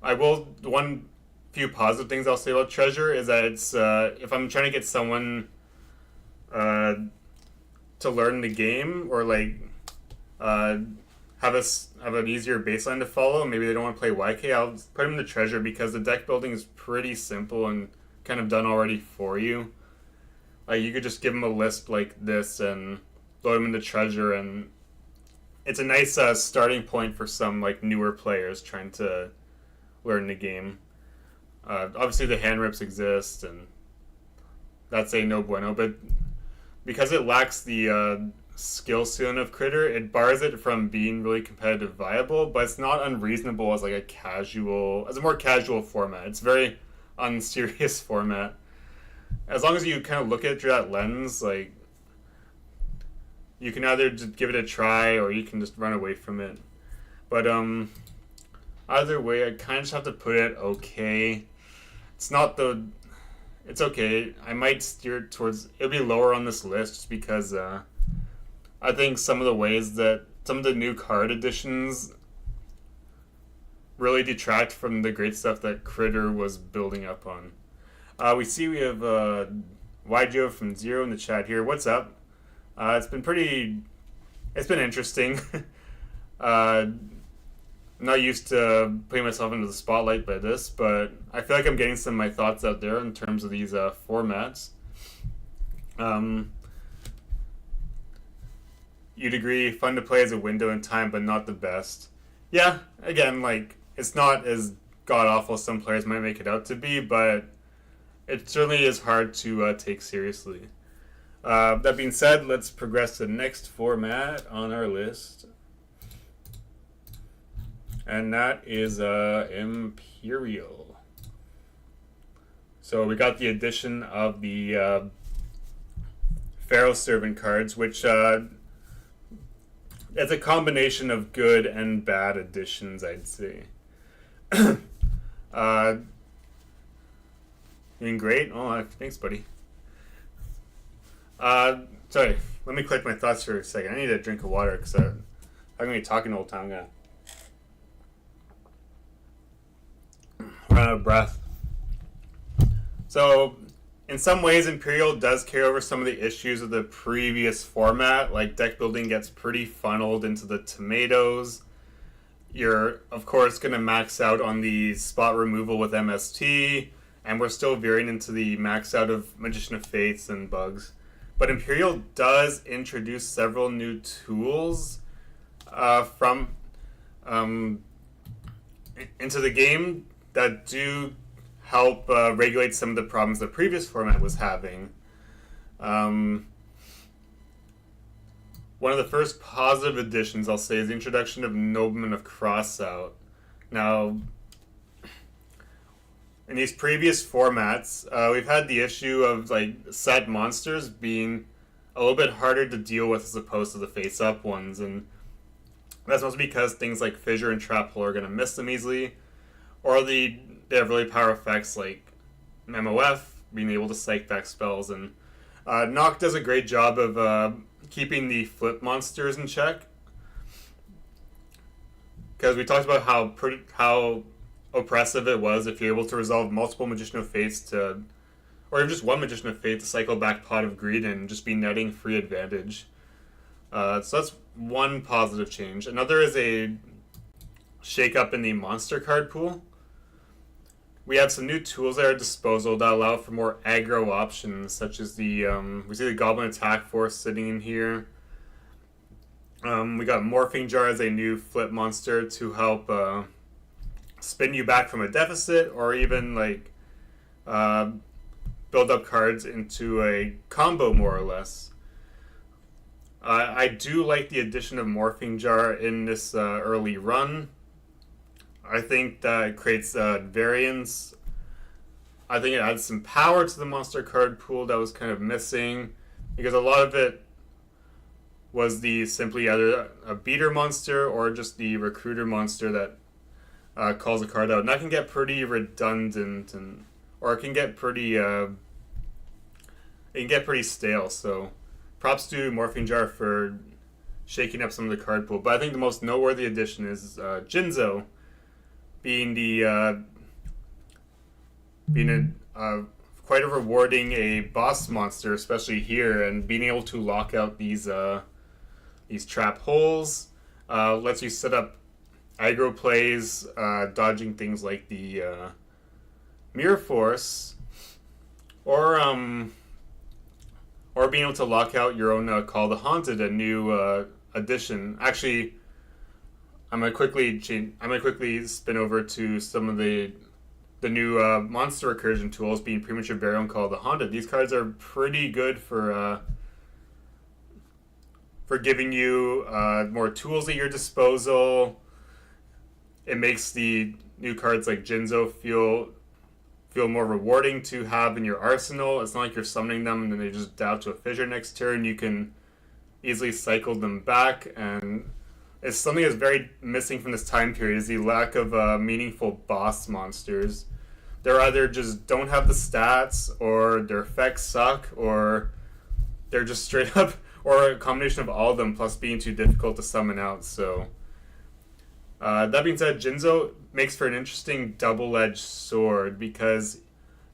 One few positive things I'll say about Treasure is that it's if I'm trying to get someone to learn the game or like have an easier baseline to follow. Maybe they don't want to play YK. I'll put them in the Treasure because the deck building is pretty simple and kind of done already for you. Like, you could just give them a list like this and load them into Treasure, and it's a nice starting point for some like newer players trying to learn the game. Obviously, the hand rips exist, and that's a no bueno. But because it lacks the skill ceiling of Critter, it bars it from being really competitive viable, but it's not unreasonable as like a more casual format. It's a very unserious format. As long as you kind of look at it through that lens, like, You can either just give it a try or you can just run away from it. But either way, I kind of just have to put it okay. It's not the... It's okay. I might steer it towards... It'll be lower on this list just because I think some of the ways that... Some of the new card additions really detract from the great stuff that Critter was building up on. We have YGO from Zero in the chat here. What's up? It's been interesting. I'm not used to putting myself into the spotlight by this, but I feel like I'm getting some of my thoughts out there in terms of these formats. You'd agree, fun to play as a window in time, but not the best. Yeah, again, like, it's not as god-awful as some players might make it out to be, but it certainly is hard to take seriously. That being said, let's progress to the next format on our list. And that is Imperial. So we got the addition of the Pharaoh Servant cards, which it's a combination of good and bad additions, I'd say. Doing great? Oh, thanks, buddy. Sorry, let me collect my thoughts for a second. I need a drink of water because I'm going to be talking the whole time. I'm going to run out of breath. So, in some ways, Imperial does carry over some of the issues of the previous format. Like, deck building gets pretty funneled into the tomatoes. You're, of course, going to max out on the spot removal with MST, and we're still veering into the max out of Magician of Fates and bugs. But Imperial does introduce several new tools into the game that do help regulate some of the problems the previous format was having. One of the first positive additions, I'll say, is the introduction of Nobleman of Crossout. Now, in these previous formats, we've had the issue of like set monsters being a little bit harder to deal with as opposed to the face-up ones, and that's mostly because things like Fissure and Trap Hole are going to miss them easily, or they have really powerful effects like MOF, being able to psych back spells, and Nock does a great job of keeping the flip monsters in check, because we talked about how oppressive it was if you're able to resolve multiple Magician of Fates or even just one Magician of Fate to cycle back Pot of Greed and just be netting free advantage. So that's one positive change. Another is a shake-up in the monster card pool. We have some new tools at our disposal that allow for more aggro options, such as the we see the Goblin Attack Force sitting in here. We got Morphing Jar as a new flip monster to help spin you back from a deficit, or even like build up cards into a combo, more or less. I do like the addition of Morphing Jar in this early run. I think that it creates variance. I think it adds some power to the monster card pool that was kind of missing, because a lot of it was simply either a beater monster or just the recruiter monster that calls a card out, and that can get pretty redundant, or it can get pretty stale. So, props to Morphing Jar for shaking up some of the card pool. But I think the most noteworthy addition is Jinzo being quite a rewarding boss monster, especially here, and being able to lock out these trap holes lets you set up aggro plays, dodging things like the Mirror Force, or being able to lock out your own Call the Haunted, a new addition. Actually, I'm gonna quickly spin over to some of the new monster recursion tools, being Premature Burial and Call the Haunted. These cards are pretty good for giving you more tools at your disposal. It makes the new cards like Jinzo feel more rewarding to have in your arsenal. It's not like you're summoning them and then they just dial to a fissure next turn. You can easily cycled them back, and it's something that's very missing from this time period is the lack of meaningful boss monsters. They're either just don't have the stats, or their effects suck, or they're just straight up, or a combination of all of them, plus being too difficult to summon out. So, that being said, Jinzo makes for an interesting double-edged sword because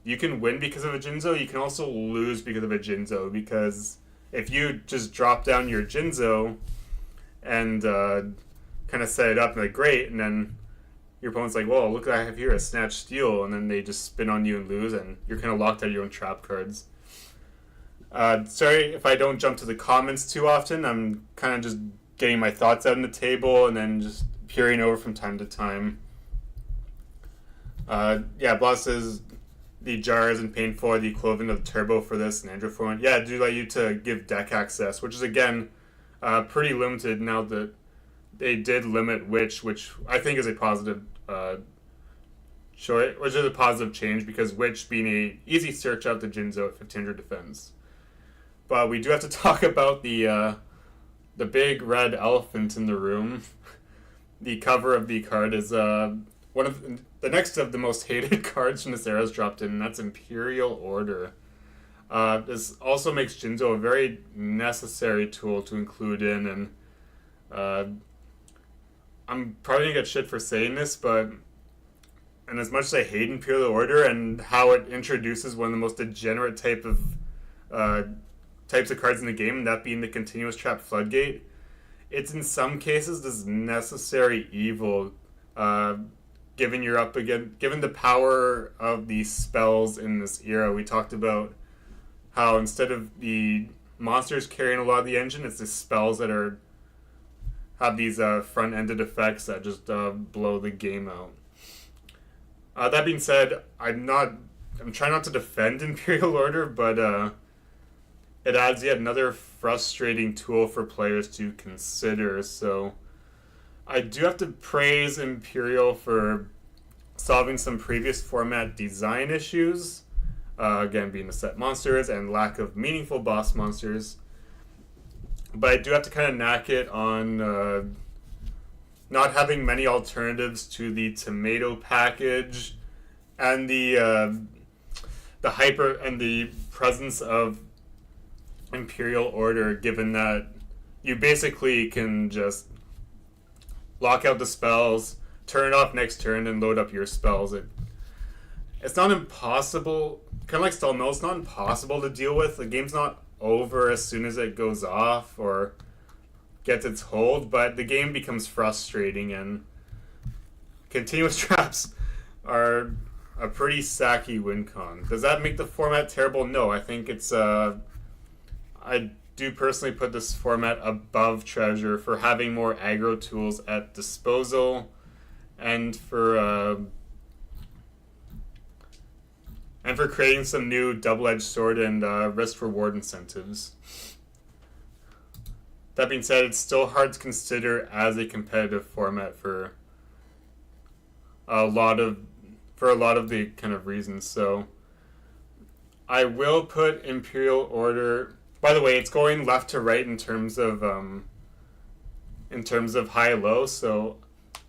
you can win because of a Jinzo, you can also lose because of a Jinzo. Because if you just drop down your Jinzo and kind of set it up, like, great, and then your opponent's like, well, look what I have here, a Snatch Steal, and then they just spin on you and lose, and you're kind of locked out of your own trap cards. Sorry if I don't jump to the comments too often. I'm kind of just getting my thoughts out on the table and then just peering over from time to time. Bloss says the jar isn't painful, the equivalent of turbo for this and Android format. Yeah, do allow you to give deck access, which is again pretty limited now that they did limit which I think is a positive choice, which is a positive change because Witch being a easy search out the Jinzo at 1500 defense. But we do have to talk about the big red elephant in the room. The cover of the card is one of the next of the most hated cards from this era is dropped in, and that's Imperial Order. This also makes Jinzo a very necessary tool to include in, and I'm probably gonna get shit for saying this, but and as much as I hate Imperial Order and how it introduces one of the most degenerate types of cards in the game, that being the continuous trap floodgate, it's in some cases this necessary evil, given the power of the spells in this era. We talked about how instead of the monsters carrying a lot of the engine, it's the spells that have these front-ended effects that just blow the game out. That being said, I'm trying not to defend Imperial Order, but it adds yet another frustrating tool for players to consider. So I do have to praise Imperial for solving some previous format design issues, again being the set monsters and lack of meaningful boss monsters. But I do have to kind of knack it on not having many alternatives to the tomato package and the hyper and the presence of Imperial Order, given that you basically can just lock out the spells, turn it off next turn, and load up your spells. It's not impossible, kind of like Stall Mill, it's not impossible to deal with. The game's not over as soon as it goes off or gets its hold, but the game becomes frustrating, and continuous traps are a pretty sacky win con. Does that make the format terrible? No, I think it's I do personally put this format above Treasure for having more aggro tools at disposal, and for creating some new double-edged sword and risk-reward incentives. That being said, it's still hard to consider as a competitive format for a lot of the kind of reasons. So I will put Imperial Order. By the way, it's going left to right in terms of high-low. So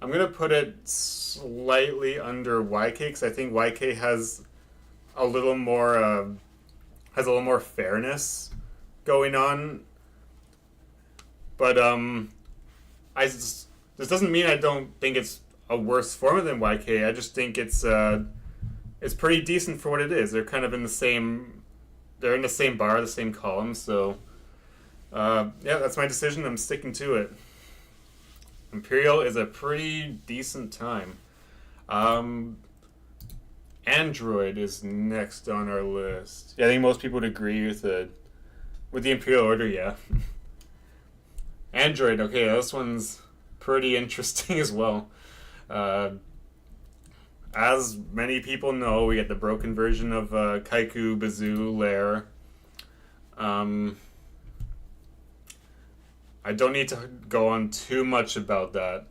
I'm gonna put it slightly under YK because I think YK has a little more fairness going on. But this doesn't mean I don't think it's a worse format than YK. I just think it's pretty decent for what it is. They're kind of in the same bar, the same column. So that's my decision. I'm sticking to it. Imperial is a pretty decent time. Android is next on our list. Yeah, I think most people would agree with the Imperial Order. Yeah. Android, okay, this one's pretty interesting as well. As many people know, we get the broken version of Kaiku Bazoo Lair. I don't need to go on too much about that.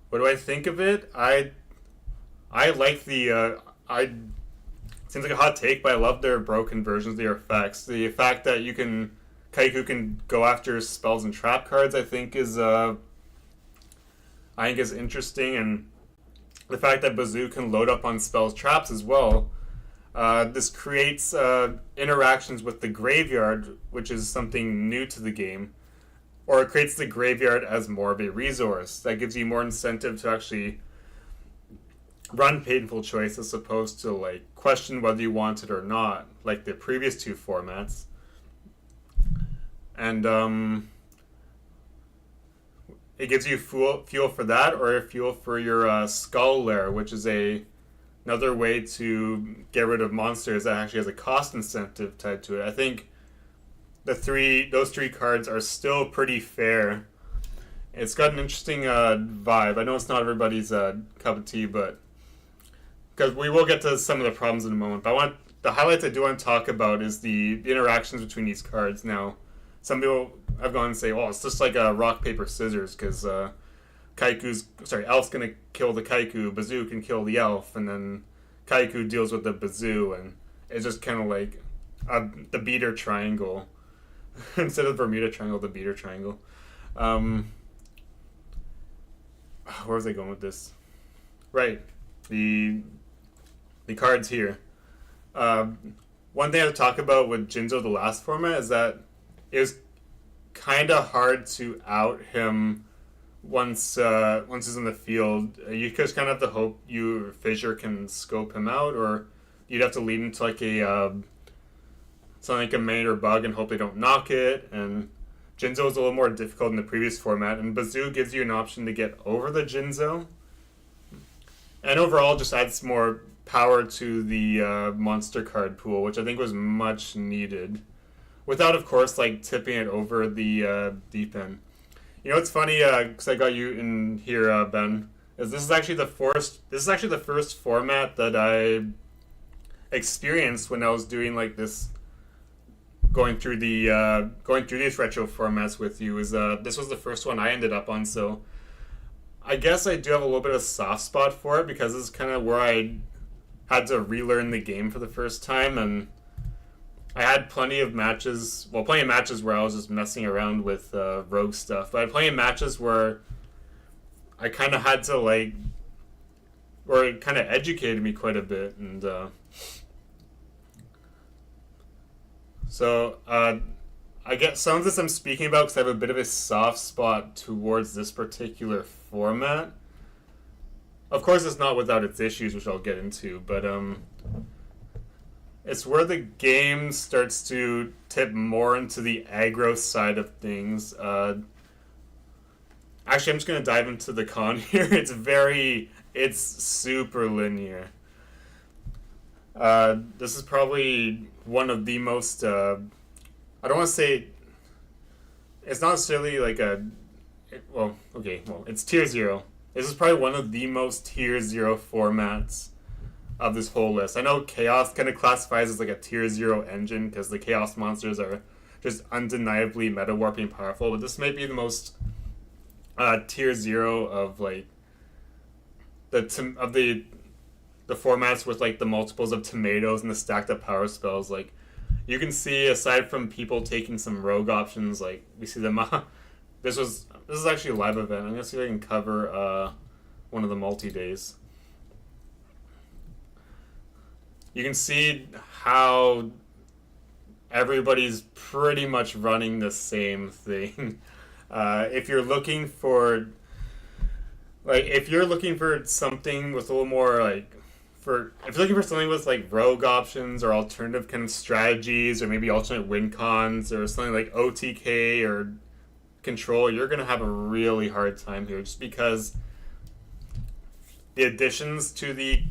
What do I think of it? I like the seems like a hot take, but I love their broken versions of the effects. The fact that Kaiku can go after spells and trap cards, I think is interesting, and the fact that Bazoo can load up on spells traps as well. This creates interactions with the graveyard, which is something new to the game, or it creates the graveyard as more of a resource that gives you more incentive to actually run Painful Choice as opposed to like question whether you want it or not, like the previous two formats. And it gives you fuel for that, or fuel for your Skull Lair, which is another way to get rid of monsters that actually has a cost incentive tied to it. I think those three cards are still pretty fair. It's got an interesting vibe. I know it's not everybody's cup of tea, but because we will get to some of the problems in a moment. But the highlights I do want to talk about is the interactions between these cards. Now, some people have gone and say, "Oh, it's just like a rock paper scissors," because Elf's gonna kill the Kaiku, Bazoo can kill the Elf, and then Kaiku deals with the Bazoo, and it's just kind of like the beater triangle instead of Bermuda Triangle, the beater triangle. Where was I going with this? Right, the cards here. One thing I have to talk about with Jinzo, the last format, is that it was kind of hard to out him once he's in the field. You just kind of have to hope your Fissure can scope him out, or you'd have to lead into like something like a Mane or Bug and hope they don't knock it. And Jinzo was a little more difficult in the previous format, and Bazoo gives you an option to get over the Jinzo. And overall, just adds more power to the monster card pool, which I think was much needed. Without, of course, like tipping it over the deep end. You know, it's funny because I got you in here, Ben. This is actually the first format that I experienced when I was doing like this, going through these retro formats with you. This was the first one I ended up on, so I guess I do have a little bit of a soft spot for it because this is kind of where I had to relearn the game for the first time, and I had plenty of matches where I was just messing around with rogue stuff, but I had plenty of matches where I kind of had to where it kind of educated me quite a bit, and so I get some of this I'm speaking about because I have a bit of a soft spot towards this particular format. Of course, it's not without its issues, which I'll get into, but it's where the game starts to tip more into the aggro side of things. Actually, I'm just going to dive into the con here. It's super linear. This is probably one of the most, I don't want to say, it's not necessarily like it's tier 0. This is probably one of the most tier 0 formats of this whole list. I know Chaos kind of classifies as like a tier 0 engine because the Chaos monsters are just undeniably meta warping powerful, but this might be the most tier 0 of like the formats with like the multiples of tomatoes and the stacked up power spells. Like you can see, aside from people taking some rogue options, like we see them. This is actually a live event. I'm gonna see if I can cover one of the multi-days. You can see how everybody's pretty much running the same thing. If you're looking for something with a little more if you're looking for something with like rogue options or alternative kind of strategies or maybe alternate win cons or something like OTK or control, you're going to have a really hard time here just because the additions to the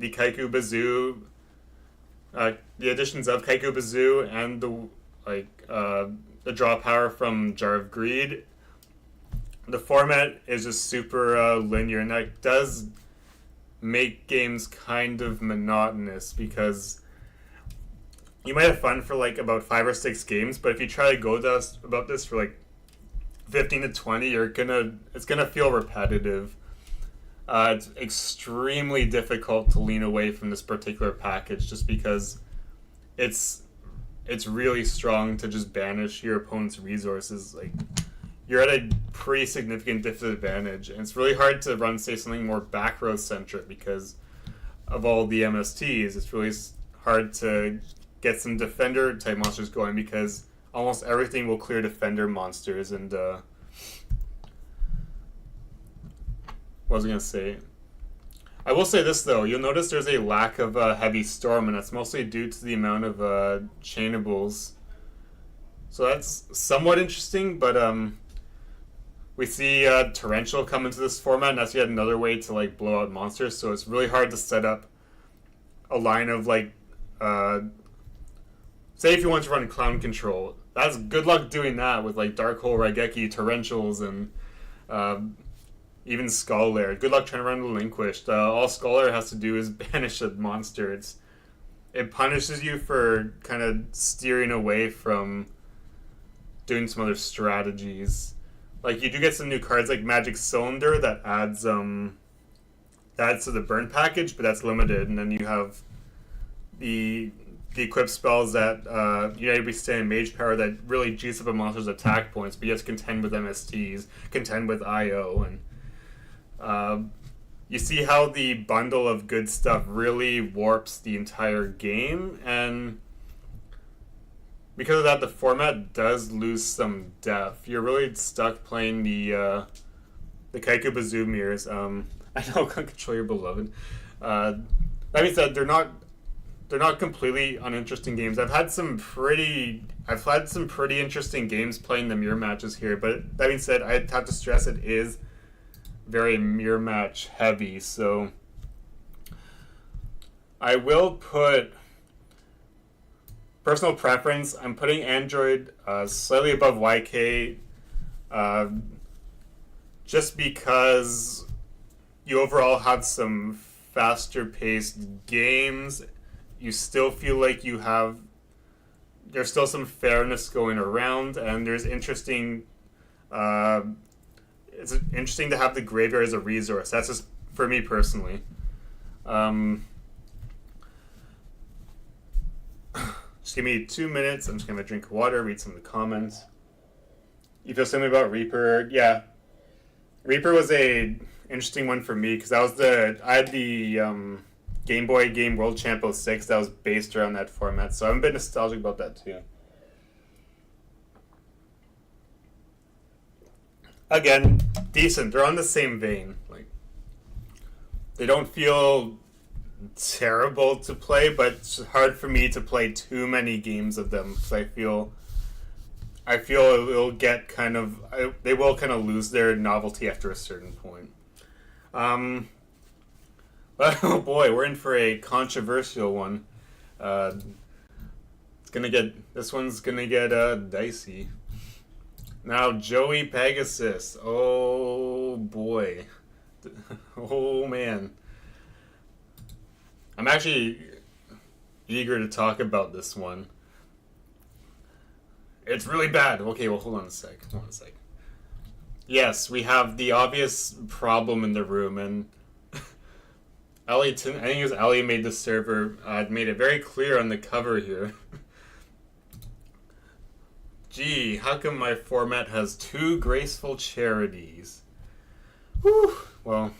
Kaiku Bazoo, the additions of Kaiku Bazoo and the draw power from Jar of Greed, the format is just super linear, and that does make games kind of monotonous because you might have fun for like about 5 or 6 games, but if you try to go about this for like 15 to 20, it's gonna feel repetitive. It's extremely difficult to lean away from this particular package just because it's it's really strong to just banish your opponent's resources. Like, you're at a pretty significant disadvantage, and it's really hard to run, say, something more back row centric because of all the MSTs. It's really hard to get some defender type monsters going because almost everything will clear defender monsters. And what was I gonna say? I will say this though. You'll notice there's a lack of heavy storm, and that's mostly due to the amount of chainables. So that's somewhat interesting, but we see torrential come into this format, and that's yet another way to like blow out monsters. So it's really hard to set up a line of like, say if you want to run clown control, that's good luck doing that with like Dark Hole, Raigeki, torrentials, and even Skull Lair. Good luck trying to run Relinquished. All Skull Lair has to do is banish a monster. It punishes you for kind of steering away from doing some other strategies. Like, you do get some new cards like Magic Cylinder that adds to the burn package, but that's limited. And then you have the equip spells that United We Stand Mage Power that really juice up a monster's attack points, but you have to contend with MSTs, contend with IO, and you see how the bundle of good stuff really warps the entire game, and because of that, the format does lose some depth. You're really stuck playing the Kaiku Bazumirs. I know, can't control your beloved. That being said, they're not completely uninteresting games. I've had some pretty interesting games playing the mirror matches here. But that being said, I have to stress it is very mirror match heavy. So I will put personal preference. I'm putting Android slightly above YK, just because you overall have some faster paced games. You still feel like there's still some fairness going around, and there's interesting. It's interesting to have the graveyard as a resource. That's just for me personally. Just give me 2 minutes. I'm just gonna drink water, read some of the comments. You feel something about Reaper? Yeah, Reaper was a interesting one for me because I had the Game Boy game World Champ 06 that was based around that format, so I'm a bit nostalgic about that too. Again, decent. They're on the same vein. Like, they don't feel terrible to play, but it's hard for me to play too many games of them because I feel it'll get they will kind of lose their novelty after a certain point. Oh boy, we're in for a controversial one. This one's gonna get dicey. Now, Joey Pegasus. Oh boy. Oh man. I'm actually eager to talk about this one. It's really bad. Okay, well, hold on a sec. Yes, we have the obvious problem in the room, and I think it was Ellie made the server, made it very clear on the cover here. Gee, how come my format has 2 graceful charities? Whew. Well,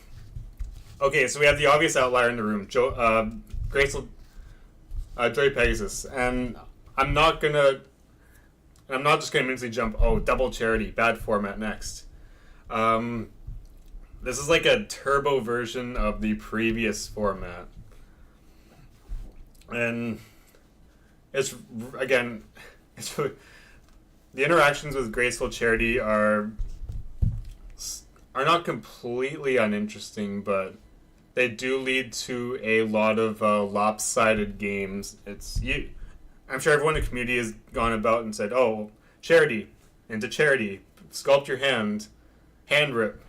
okay, so we have the obvious outlier in the room, graceful Joey Pegasus, and I'm not just gonna immediately jump. Oh, double charity, bad format next. This is like a turbo version of the previous format, and it's really, the interactions with Graceful Charity are not completely uninteresting, but they do lead to a lot of lopsided games. I'm sure everyone in the community has gone about and said, "Oh, charity, into charity, sculpt your hand rip,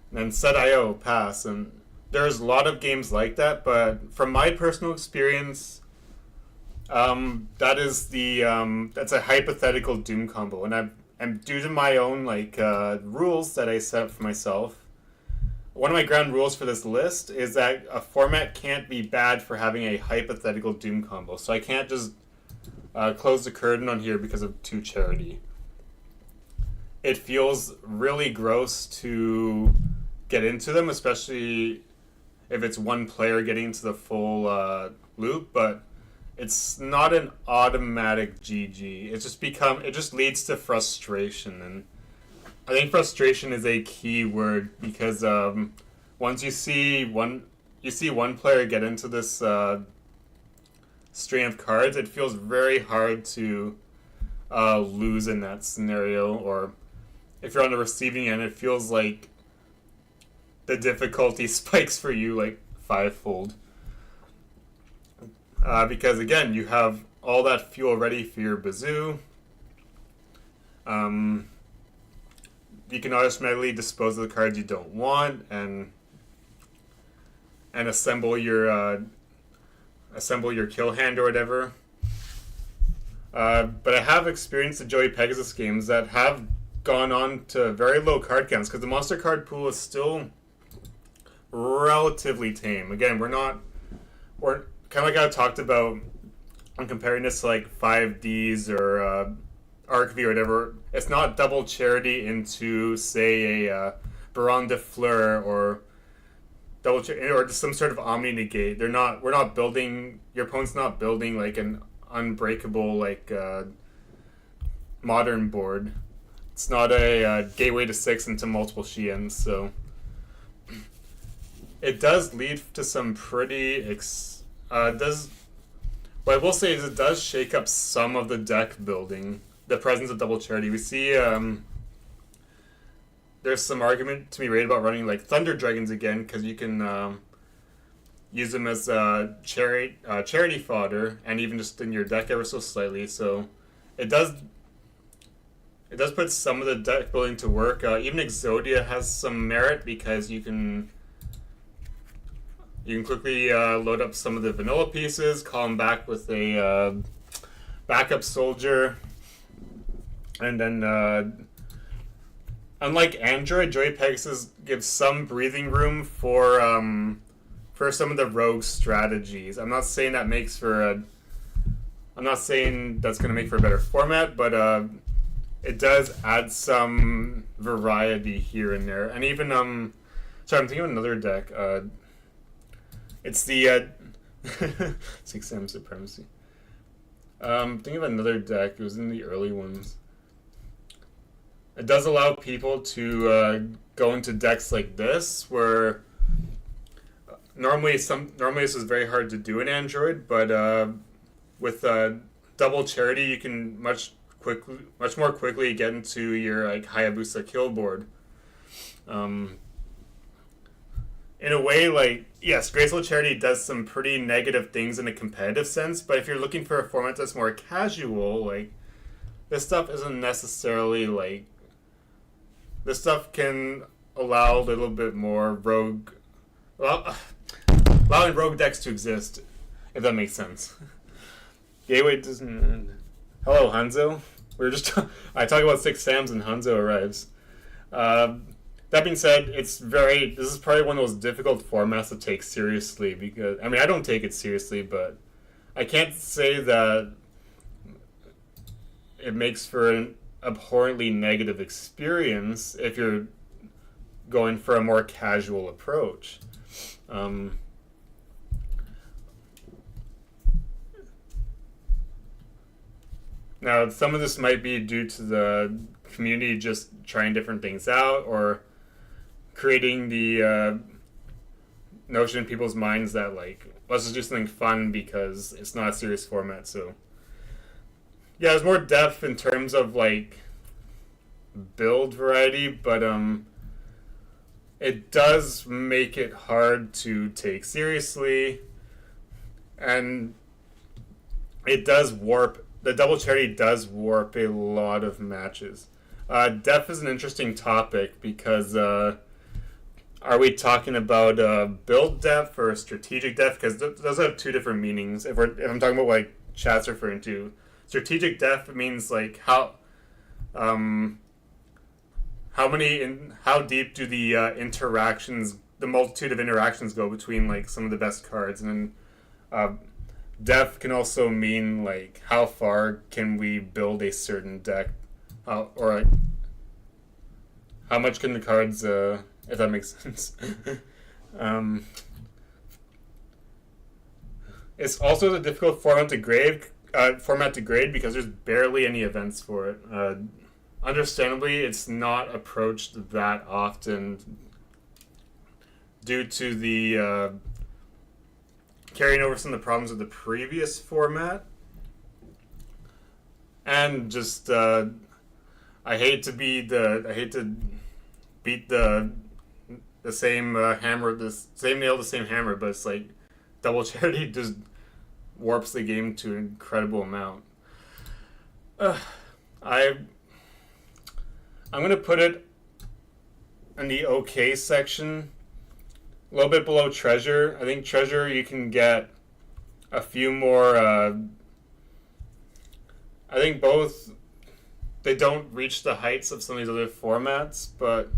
and then set IO pass." And there's a lot of games like that, but from my personal experience, that's a hypothetical Doom combo, and due to my own rules that I set for myself, one of my ground rules for this list is that a format can't be bad for having a hypothetical Doom combo. So I can't just close the curtain on here because of 2 charity. It feels really gross to get into them, especially if it's one player getting into the full loop, but it's not an automatic GG. It just leads to frustration, and I think frustration is a key word because once you see one player get into this string of cards, it feels very hard to lose in that scenario. Or if you're on the receiving end, it feels like the difficulty spikes for you like 5-fold. Because again, you have all that fuel ready for your bazoo. You can automatically dispose of the cards you don't want and assemble your kill hand or whatever. But I have experienced the Joey Pegasus games that have gone on to very low card counts because the monster card pool is still relatively tame. Again, we're kind of like I talked about. I'm comparing this to like 5Ds or ArcV or whatever. It's not double charity into say a Baron de Fleur or double or just some sort of Omni negate. We're not building. Your opponent's not building like an unbreakable like modern board. It's not a gateway to 6 into multiple Shiens, so it does lead to some pretty what I will say is it does shake up some of the deck building. The presence of double charity. We see there's some argument to be made about running like Thunder Dragons again because you can use them as charity fodder and even just in your deck ever so slightly. So it does put some of the deck building to work. Even Exodia has some merit because you can quickly load up some of the vanilla pieces, call them back with a backup soldier, and then unlike Android, Joey Pegasus gives some breathing room for some of the rogue strategies. I'm not saying that's going to make for a better format, but it does add some variety here and there. And even sorry, I'm thinking of another deck. It's the 6M Supremacy. Thinking of another deck. It was in the early ones. It does allow people to go into decks like this, where normally this is very hard to do in Android, but with double charity, you can much more quickly get into your like Hayabusa kill board. In a way, like, yes, Graceful Charity does some pretty negative things in a competitive sense, but if you're looking for a format that's more casual, like, this stuff isn't necessarily, like, this stuff can allow a little bit more rogue, well, allowing rogue decks to exist, if that makes sense. Gateway doesn't, hello, Hanzo. I talk about 6 Sams and Hanzo arrives. That being said, this is probably one of those difficult formats to take seriously because, I mean, I don't take it seriously, but I can't say that it makes for an abhorrently negative experience if you're going for a more casual approach. Now, some of this might be due to the community just trying different things out or creating the notion in people's minds that, like, let's just do something fun because it's not a serious format. So, yeah, there's more depth in terms of, like, build variety, but it does make it hard to take seriously, and it does warp. The double charity does warp a lot of matches. Depth is an interesting topic because are we talking about build depth or strategic depth? Because those have two different meanings. If I'm talking about what chat's referring to, strategic depth means like how how deep do the interactions, the multitude of interactions, go between like some of the best cards, and then depth can also mean like how far can we build a certain deck, or like, how much can the cards, if that makes sense. um, it's also a difficult format to grade because there's barely any events for it. Understandably, it's not approached that often due to the carrying over some of the problems of the previous format, and just I hate to beat the same hammer, the same nail, the same hammer, but it's like double charity just warps the game to an incredible amount. I'm gonna put it in the okay section, a little bit below treasure. I think treasure you can get a few more. I think both they don't reach the heights of some of these other formats, but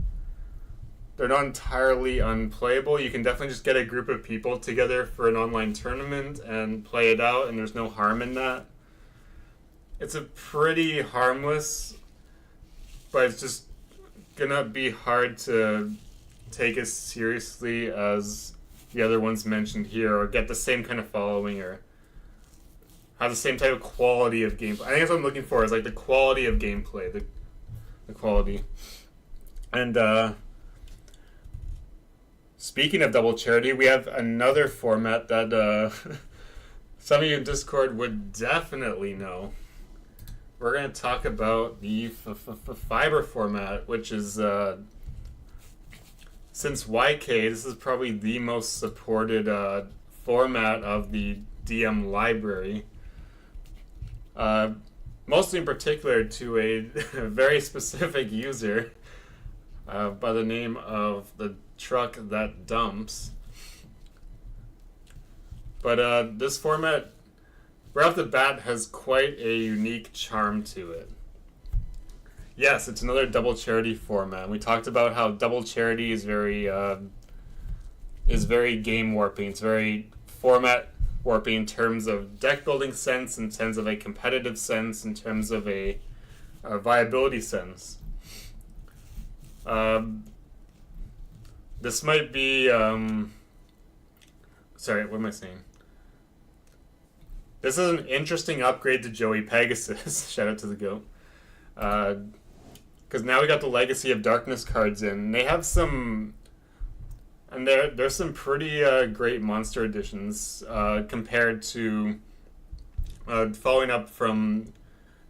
they're not entirely unplayable. You can definitely just get a group of people together for an online tournament and play it out, and there's no harm in that. It's a pretty harmless, but it's just gonna be hard to take as seriously as the other ones mentioned here, or get the same kind of following, or have the same type of quality of gameplay. I think that's what I'm looking for, is like the quality of gameplay, the quality. And speaking of double charity, we have another format that some of you in Discord would definitely know. We're going to talk about the fiber format, which is, since YK, this is probably the most supported format of the DM library. Mostly in particular to a very specific user by the name of the Truck That Dumps. But this format, right off the bat, has quite a unique charm to it. Yes, it's another double charity format. We talked about how double charity is very game warping. It's very format warping in terms of deck building sense, in terms of a competitive sense, in terms of a viability sense. This might be sorry, what am I saying? This is an interesting upgrade to Joey Pegasus. Shout out to the GOAT. Because now we got the Legacy of Darkness cards in. They have some... And there's some pretty great monster additions compared to following up from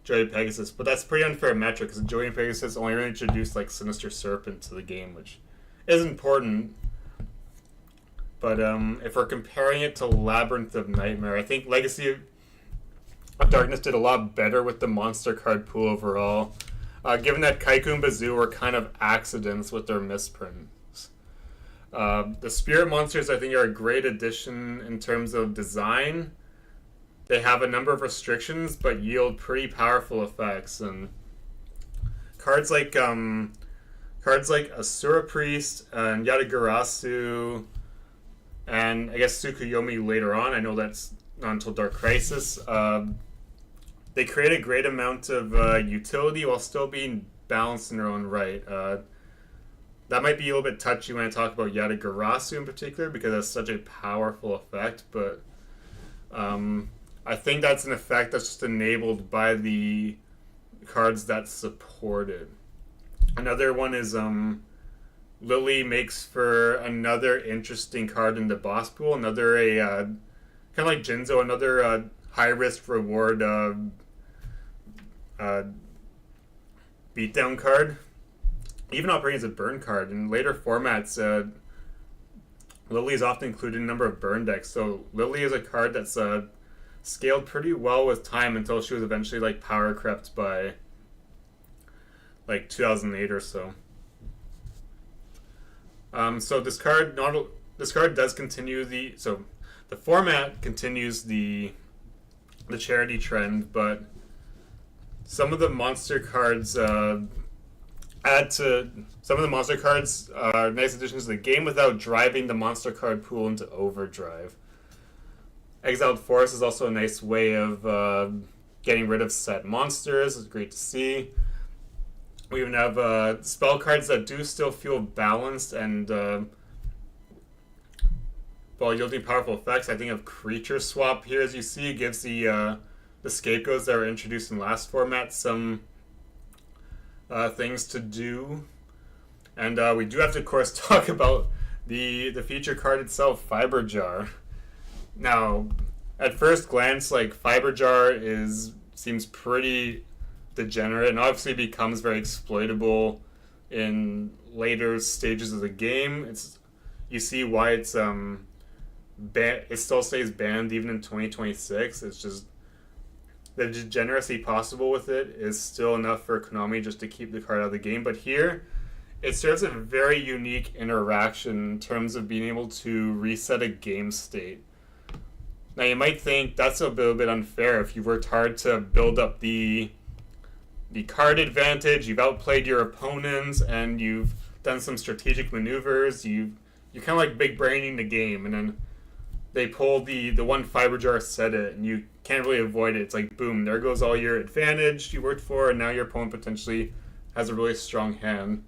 Joey Pegasus. But that's pretty unfair metric, because Joey Pegasus only really introduced like Sinister Serpent to the game, which is important. But if we're comparing it to Labyrinth of Nightmare, I think Legacy of Darkness did a lot better with the monster card pool overall. Given that Kaiku and Bazoo were kind of accidents with their misprints. The Spirit Monsters, I think, are a great addition in terms of design. They have a number of restrictions, but yield pretty powerful effects. And cards like Asura Priest and Yata-Garasu, and I guess Tsukuyomi later on. I know that's not until Dark Crisis. They create a great amount of utility while still being balanced in their own right. That might be a little bit touchy when I talk about Yata-Garasu in particular, because that's such a powerful effect, but I think that's an effect that's just enabled by the cards that support it. Another one is Lily makes for another interesting card in the boss pool. Another kind of like Jinzo, another high risk reward beatdown card. Even operating as a burn card in later formats. Lily is often included in a number of burn decks. So Lily is a card that's scaled pretty well with time until she was eventually like power crept by like 2008 or so. So this card does continue the format continues the charity trend, but some of the monster cards add to some of the monster cards are nice additions to the game without driving the monster card pool into overdrive. Exiled Forest is also a nice way of getting rid of set monsters. It's great to see. We even have spell cards that do still feel balanced and while yielding powerful effects. I think of Creature Swap here, as you see, it gives the scapegoats that were introduced in last format some things to do. And we do have to, of course, talk about the feature card itself, Fiber Jar. Now, at first glance, like, Fiber Jar seems pretty degenerate and obviously becomes very exploitable in later stages of the game. You see why it still stays banned even in 2026. It's just the degeneracy possible with it is still enough for Konami just to keep the card out of the game. But here, it serves a very unique interaction in terms of being able to reset a game state. Now, you might think that's a little bit unfair. If you've worked hard to build up the card advantage, you've outplayed your opponents, and you've done some strategic maneuvers, you're kind of like big braining the game, and then they pull the one Fiber Jar set it, and you can't really avoid it. It's like, boom, there goes all your advantage you worked for, and now your opponent potentially has a really strong hand.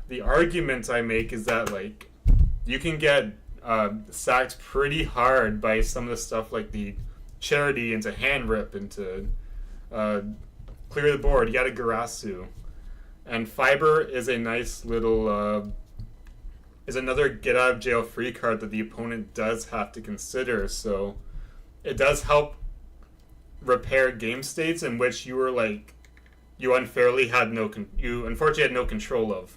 The argument I make is that, like, you can get sacked pretty hard by some of the stuff like the Charity into Hand Rip, into Clear the Board, Yata Garasu. And Fiber is a nice little is another get out of jail free card that the opponent does have to consider. So it does help repair game states in which you were like you unfairly had you unfortunately had no control of.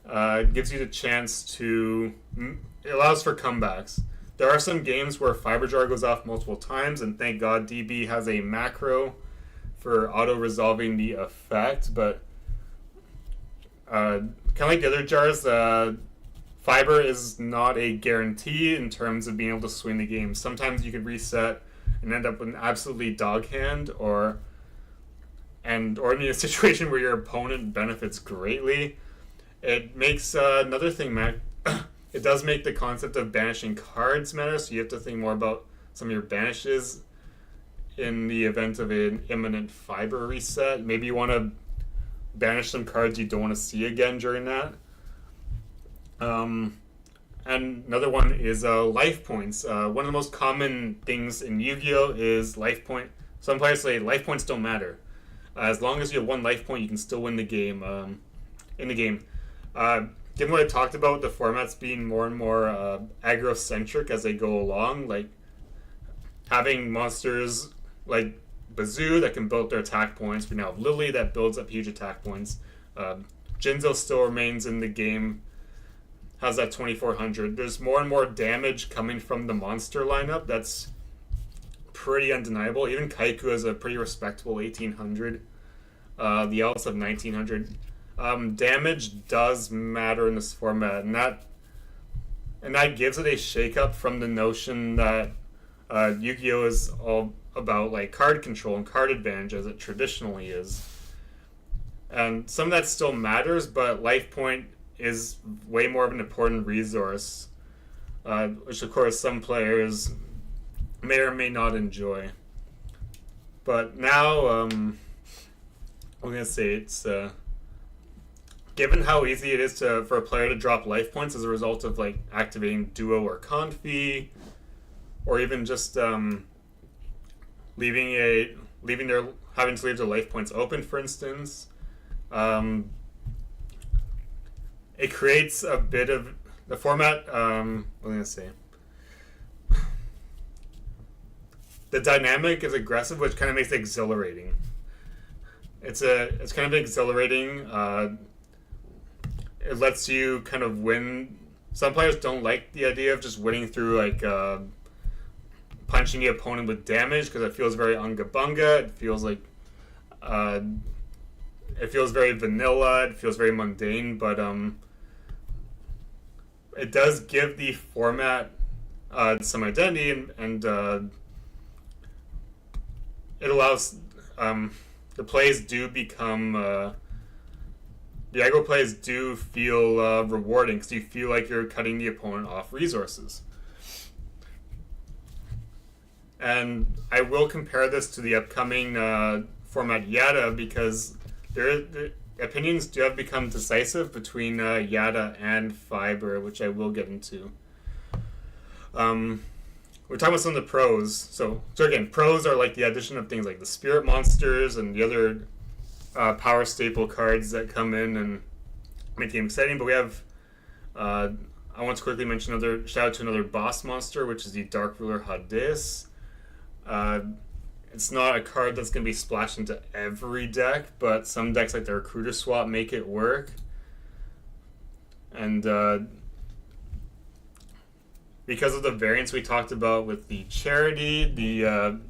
It gives you the chance to it allows for comebacks. There are some games where Fiber Jar goes off multiple times, and thank God DB has a macro for auto resolving the effect. But kind of like the other jars, Fiber is not a guarantee in terms of being able to swing the game. Sometimes you could reset and end up with an absolutely dog hand, or in a situation where your opponent benefits greatly. It makes another thing, Mac. It does make the concept of banishing cards matter, so you have to think more about some of your banishes in the event of an imminent Fiber reset. Maybe you want to banish some cards you don't want to see again during that. And another one is life points. One of the most common things in Yu-Gi-Oh! Is life point. Some players say life points don't matter. As long as you have one life point, you can still win the game. In the game. Given what I talked about, the formats being more and more aggro-centric as they go along, like having monsters like Bazoo that can build their attack points. We now have Lily that builds up huge attack points. Jinzo still remains in the game, has that 2400. There's more and more damage coming from the monster lineup. That's pretty undeniable. Even Kaiku has a pretty respectable 1800. The Elves have 1900. Damage does matter in this format, and that gives it a shake-up from the notion that Yu-Gi-Oh! Is all about like card control and card advantage as it traditionally is. And some of that still matters, but life point is way more of an important resource, which of course some players may or may not enjoy. But now, I'm gonna say it's given how easy it is for a player to drop life points as a result of like activating Duo or Confi, or even just having to leave their life points open, for instance. It creates a bit of the format. What am I gonna say? The dynamic is aggressive, which kind of makes it exhilarating. It's kind of exhilarating. It lets you kind of win. Some players don't like the idea of just winning through like punching the opponent with damage because it feels very unga bunga. It feels like it feels very vanilla. It feels very mundane, but it does give the format some identity, and it allows the plays do become the aggro plays do feel rewarding because you feel like you're cutting the opponent off resources. And I will compare this to the upcoming format Yata because the opinions do have become decisive between Yata and Fiber, which I will get into. We're talking about some of the pros. So again, pros are like the addition of things like the spirit monsters and the other power staple cards that come in and make the game exciting. But we have, I want to quickly mention shout out to another boss monster, which is the Dark Ruler Hadis. It's not a card that's going to be splashed into every deck, but some decks like the Recruiter Swap make it work. And because of the variants we talked about with the Charity, the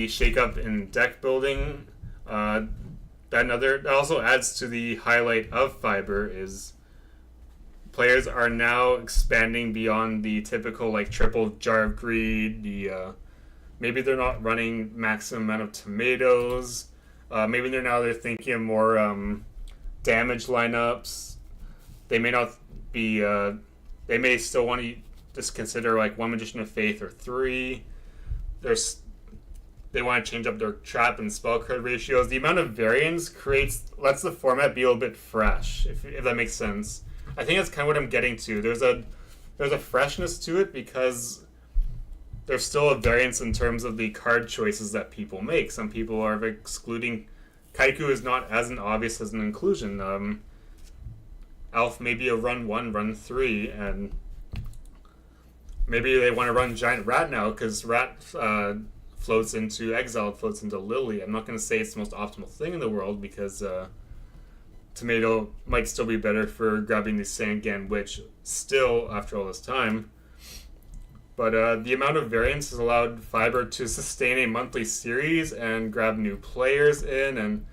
shake up in deck building, that also adds to the highlight of Fiber is players are now expanding beyond the typical like triple Jar of Greed. Maybe they're not running maximum amount of tomatoes. Maybe they're thinking of more damage lineups. They may not be. They may still want to just consider like one Magician of Faith or 3. They want to change up their trap and spell card ratios. The amount of variance lets the format be a little bit fresh, if that makes sense. I think that's kind of what I'm getting to. There's a freshness to it because there's still a variance in terms of the card choices that people make. Some people are excluding. Kaiku is not as obvious as an inclusion. Elf may be a run 1, run 3, and maybe they want to run Giant Rat now because Rat floats into Exile, floats into Lily. I'm not going to say it's the most optimal thing in the world because Tomato might still be better for grabbing the Sangan Witch still after all this time. But the amount of variance has allowed Fiber to sustain a monthly series and grab new players in and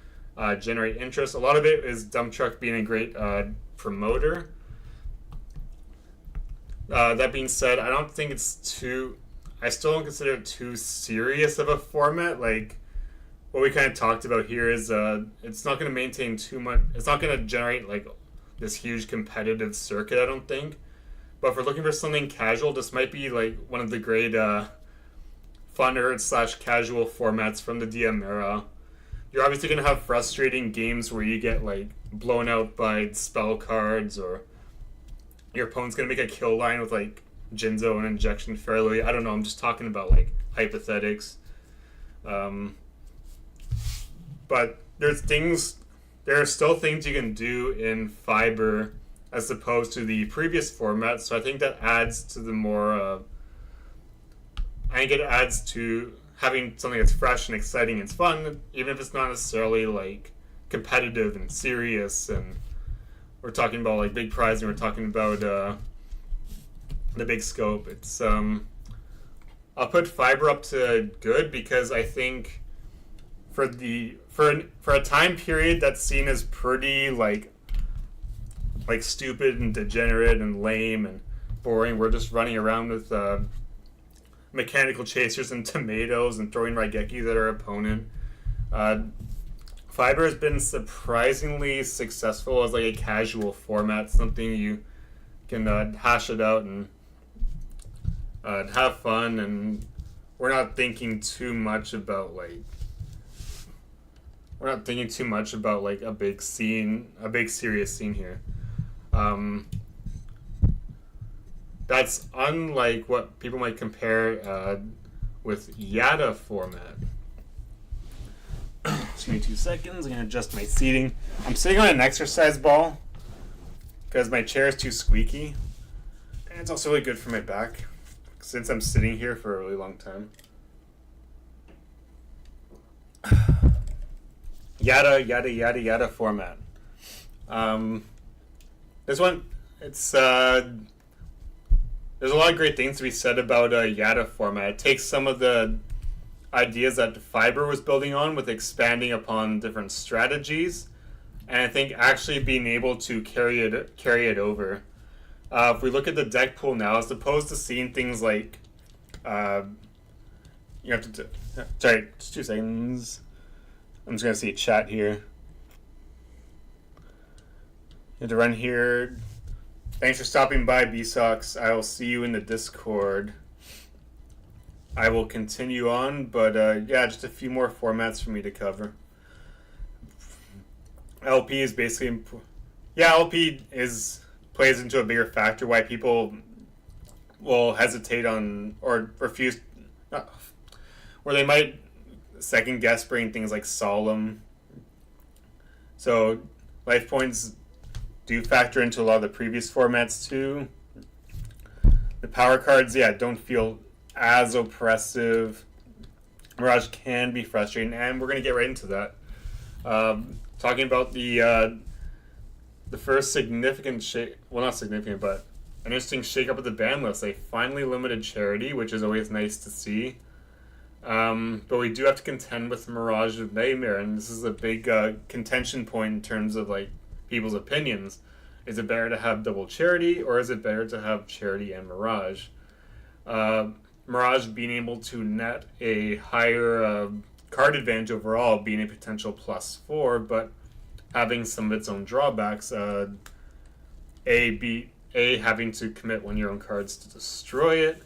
generate interest. A lot of it is Dump Truck being a great promoter. That being said, I still don't consider it too serious of a format. Like what we kind of talked about here is it's not going to maintain too much. It's not going to generate like this huge competitive circuit, I don't think. But if we're looking for something casual, this might be like one of the great funner / casual formats from the DM era. You're obviously going to have frustrating games where you get like blown out by spell cards, or your opponent's going to make a kill line with like Jinzo and Injection Fairly. I don't know, I'm just talking about like hypothetics. But there are still things you can do in Fiber as opposed to the previous format, so I think that adds to the more I think it adds to having something that's fresh and exciting and fun, even if it's not necessarily like competitive and serious. And we're talking about like big prize, and we're talking about the big scope. It's I'll put Fiber up to good because I think for a time period that's seen as pretty like stupid and degenerate and lame and boring, we're just running around with mechanical chasers and tomatoes and throwing Raigekis at our opponent. Fiber has been surprisingly successful as like a casual format, something you can hash it out and have fun, and we're not thinking too much about like a big serious scene here. That's unlike what people might compare with Yata format. Just give me 2 seconds. I'm going to adjust my seating. I'm sitting on an exercise ball because my chair is too squeaky. And it's also really good for my back since I'm sitting here for a really long time. Yata format. This one, it's there's a lot of great things to be said about Yata format. It takes some of the ideas that Fiber was building on with expanding upon different strategies, and I think actually being able to carry it over. If we look at the deck pool now, as opposed to seeing things like, you have to. Sorry, just 2 seconds. I'm just gonna see a chat here. Had to run here. Thanks for stopping by, B-Sox. I will see you in the Discord. I will continue on, but yeah, just a few more formats for me to cover. LP is basically, yeah, LP plays into a bigger factor why people will hesitate on or refuse, or they might second guess bringing things like Solemn. So life points do factor into a lot of the previous formats too. The power cards, yeah, don't feel as oppressive. Mirage can be frustrating, and we're going to get right into that. Talking about the first significant not significant, but an interesting shake-up of the ban list. They finally limited Charity, which is always nice to see. But we do have to contend with Mirage of Nightmare, and this is a big contention point in terms of like people's opinions. Is it better to have double Charity, or is it better to have Charity and Mirage? Mirage being able to net a higher card advantage overall, being a potential +4, but having some of its own drawbacks. Having to commit one of your own cards to destroy it,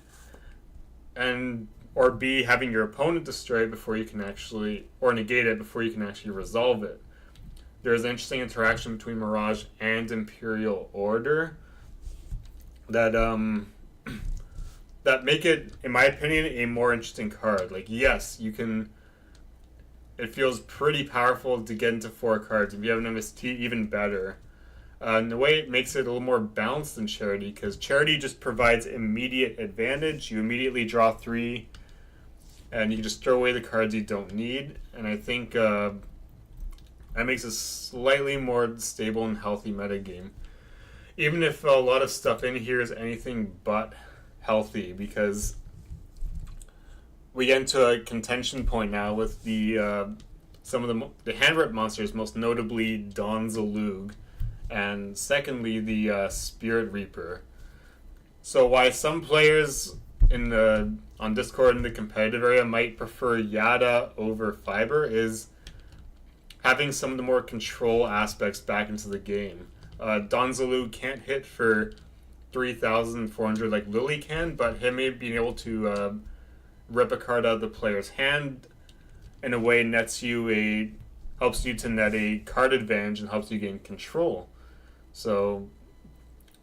or B, having your opponent destroy it before you can actually, or negate it before you can actually resolve it. There's an interesting interaction between Mirage and Imperial Order that that make it, in my opinion, a more interesting card. Like, yes, you can. It feels pretty powerful to get into 4 cards. If you have an MST, even better. In a way, it makes it a little more balanced than Charity, because Charity just provides immediate advantage. You immediately draw 3, and you can just throw away the cards you don't need. And I think that makes a slightly more stable and healthy metagame. Even if a lot of stuff in here is anything but healthy, because we get into a contention point now with the some of the hand-rip monsters, most notably Don Zalug, and secondly the Spirit Reaper. So why some players on Discord in the competitive area might prefer Yata over Fiber is having some of the more control aspects back into the game. Don Zalug can't hit for 3,400 like Lily can, but him being able to rip a card out of the player's hand in a way helps you to net a card advantage and helps you gain control. So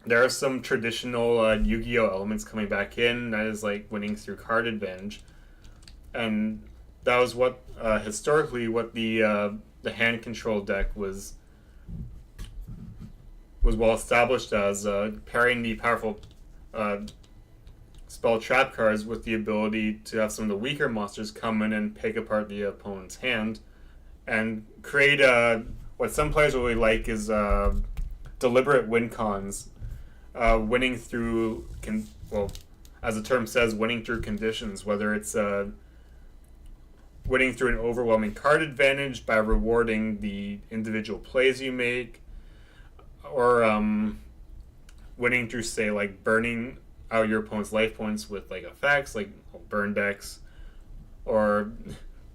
there are some traditional Yu-Gi-Oh elements coming back in. That is like winning through card advantage, and that was what historically what the hand control deck was well established as, pairing the powerful spell trap cards with the ability to have some of the weaker monsters come in and pick apart the opponent's hand and create what some players really like is deliberate win cons, winning through as the term says, winning through conditions, whether it's winning through an overwhelming card advantage by rewarding the individual plays you make, or winning through, say, like burning out your opponent's life points with like effects like burn decks. Or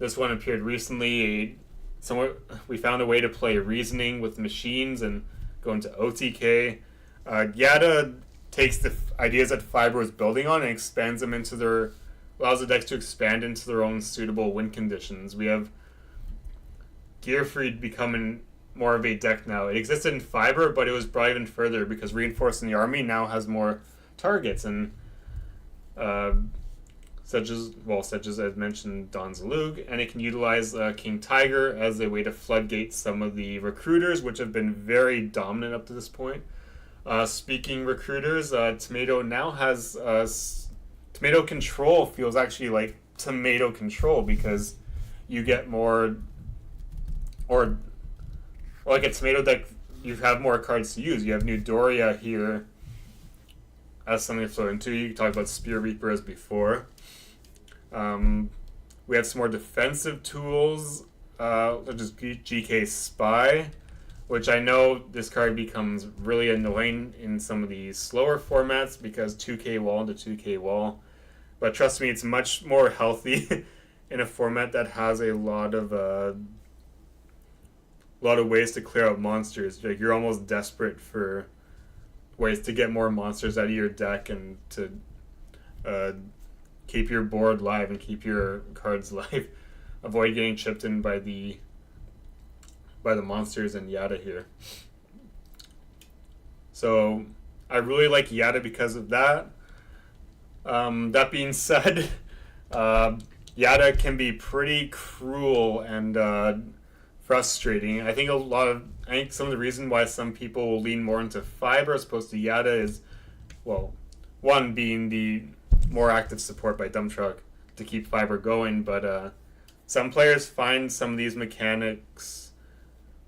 this one appeared recently. We found a way to play reasoning with machines and go into OTK. Yata takes the ideas that Fiber was building on and expands them allows the decks to expand into their own suitable win conditions. We have Gearfried becoming more of a deck now. It existed in Fiber, but it was brought even further because Reinforcing the Army now has more targets, and such as I've mentioned, Don Zalug, and it can utilize King Tiger as a way to floodgate some of the recruiters, which have been very dominant up to this point. Speaking recruiters, Tomato now has Tomato Control feels actually like Tomato Control, because you get more, or like a Tomato deck, you have more cards to use. You have New Doria here as something to float into. You can talk about Spear Reaper as before. We have some more defensive tools, such as GK Spy, which I know this card becomes really annoying in some of these slower formats because 2k wall into 2k wall. But trust me, it's much more healthy in a format that has a lot of a lot of ways to clear out monsters. Like you're almost desperate for ways to get more monsters out of your deck and to keep your board live and keep your cards live. Avoid getting chipped in by the monsters in Yata here. So I really like Yata because of that. That being said, Yata can be pretty cruel and frustrating. I think some of the reason why some people will lean more into Fiber as opposed to Yata is, well, one being the more active support by Dump Truck to keep Fiber going, but some players find some of these mechanics,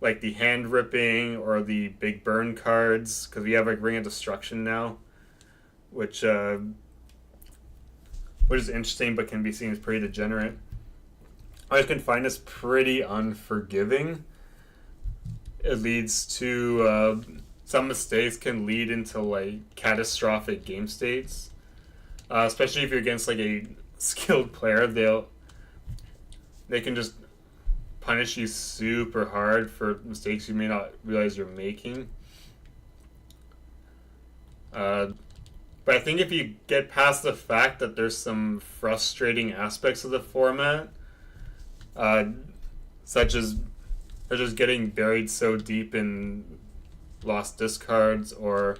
like the hand ripping or the big burn cards, because we have like Ring of Destruction now, which is interesting but can be seen as pretty degenerate. I just can find this pretty unforgiving. It leads to some mistakes can lead into like catastrophic game states, especially if you're against like a skilled player. They can just punish you super hard for mistakes you may not realize you're making. But I think if you get past the fact that there's some frustrating aspects of the format, such as getting buried so deep in lost discards or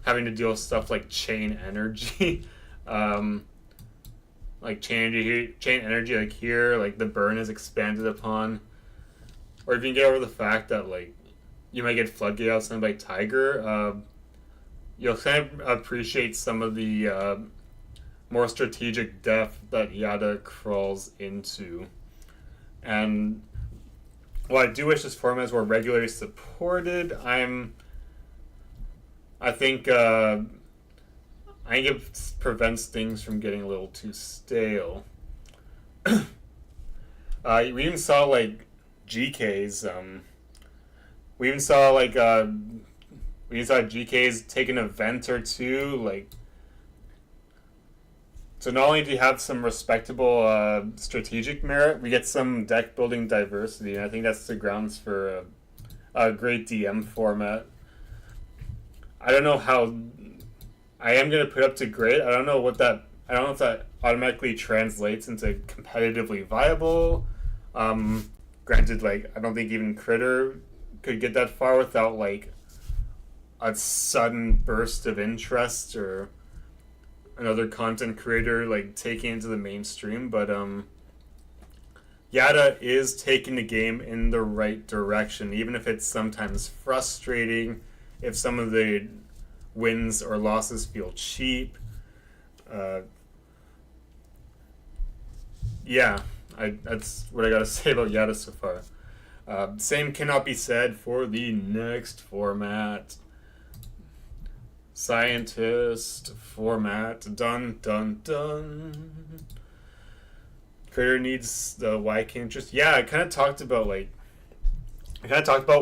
having to deal with stuff like chain energy, like chain energy like here, like the burn is expanded upon, or if you can get over the fact that like you might get floodgate outside by Tiger, you'll kind of appreciate some of the more strategic depth that Yata crawls into. And while I do wish this format was more regularly supported, I think it prevents things from getting a little too stale. We even saw like GKs. We even saw GKs take an event or two. Like, so not only do you have some respectable strategic merit, we get some deck building diversity, and I think that's the grounds for a great DM format. I don't know how. I am going to put up to great. I don't know if that automatically translates into competitively viable. Granted, like, I don't think even Critter could get that far without like a sudden burst of interest or another content creator like taking it into the mainstream, but Yata is taking the game in the right direction, even if it's sometimes frustrating, if some of the wins or losses feel cheap. That's what I gotta say about Yata so far. Same cannot be said for the next format. Scientist format. Dun dun dun. Critter needs the YK interest. Yeah, I kind of talked about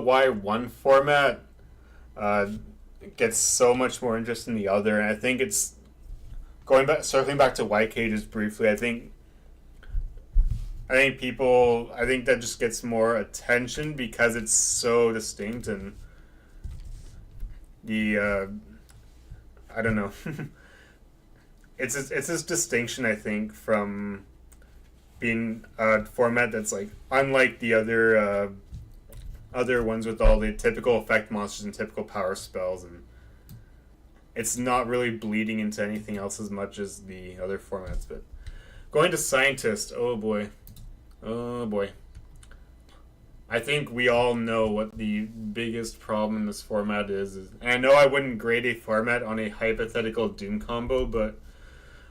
why one format gets so much more interest than the other, and I think it's circling back to YK just briefly. I think that just gets more attention because it's so distinct, and I don't know. it's this distinction, I think, from being a format that's like unlike the other ones with all the typical effect monsters and typical power spells, and it's not really bleeding into anything else as much as the other formats. But going to Scientist, oh boy. I think we all know what the biggest problem in this format is. And I know I wouldn't grade a format on a hypothetical Doom combo, but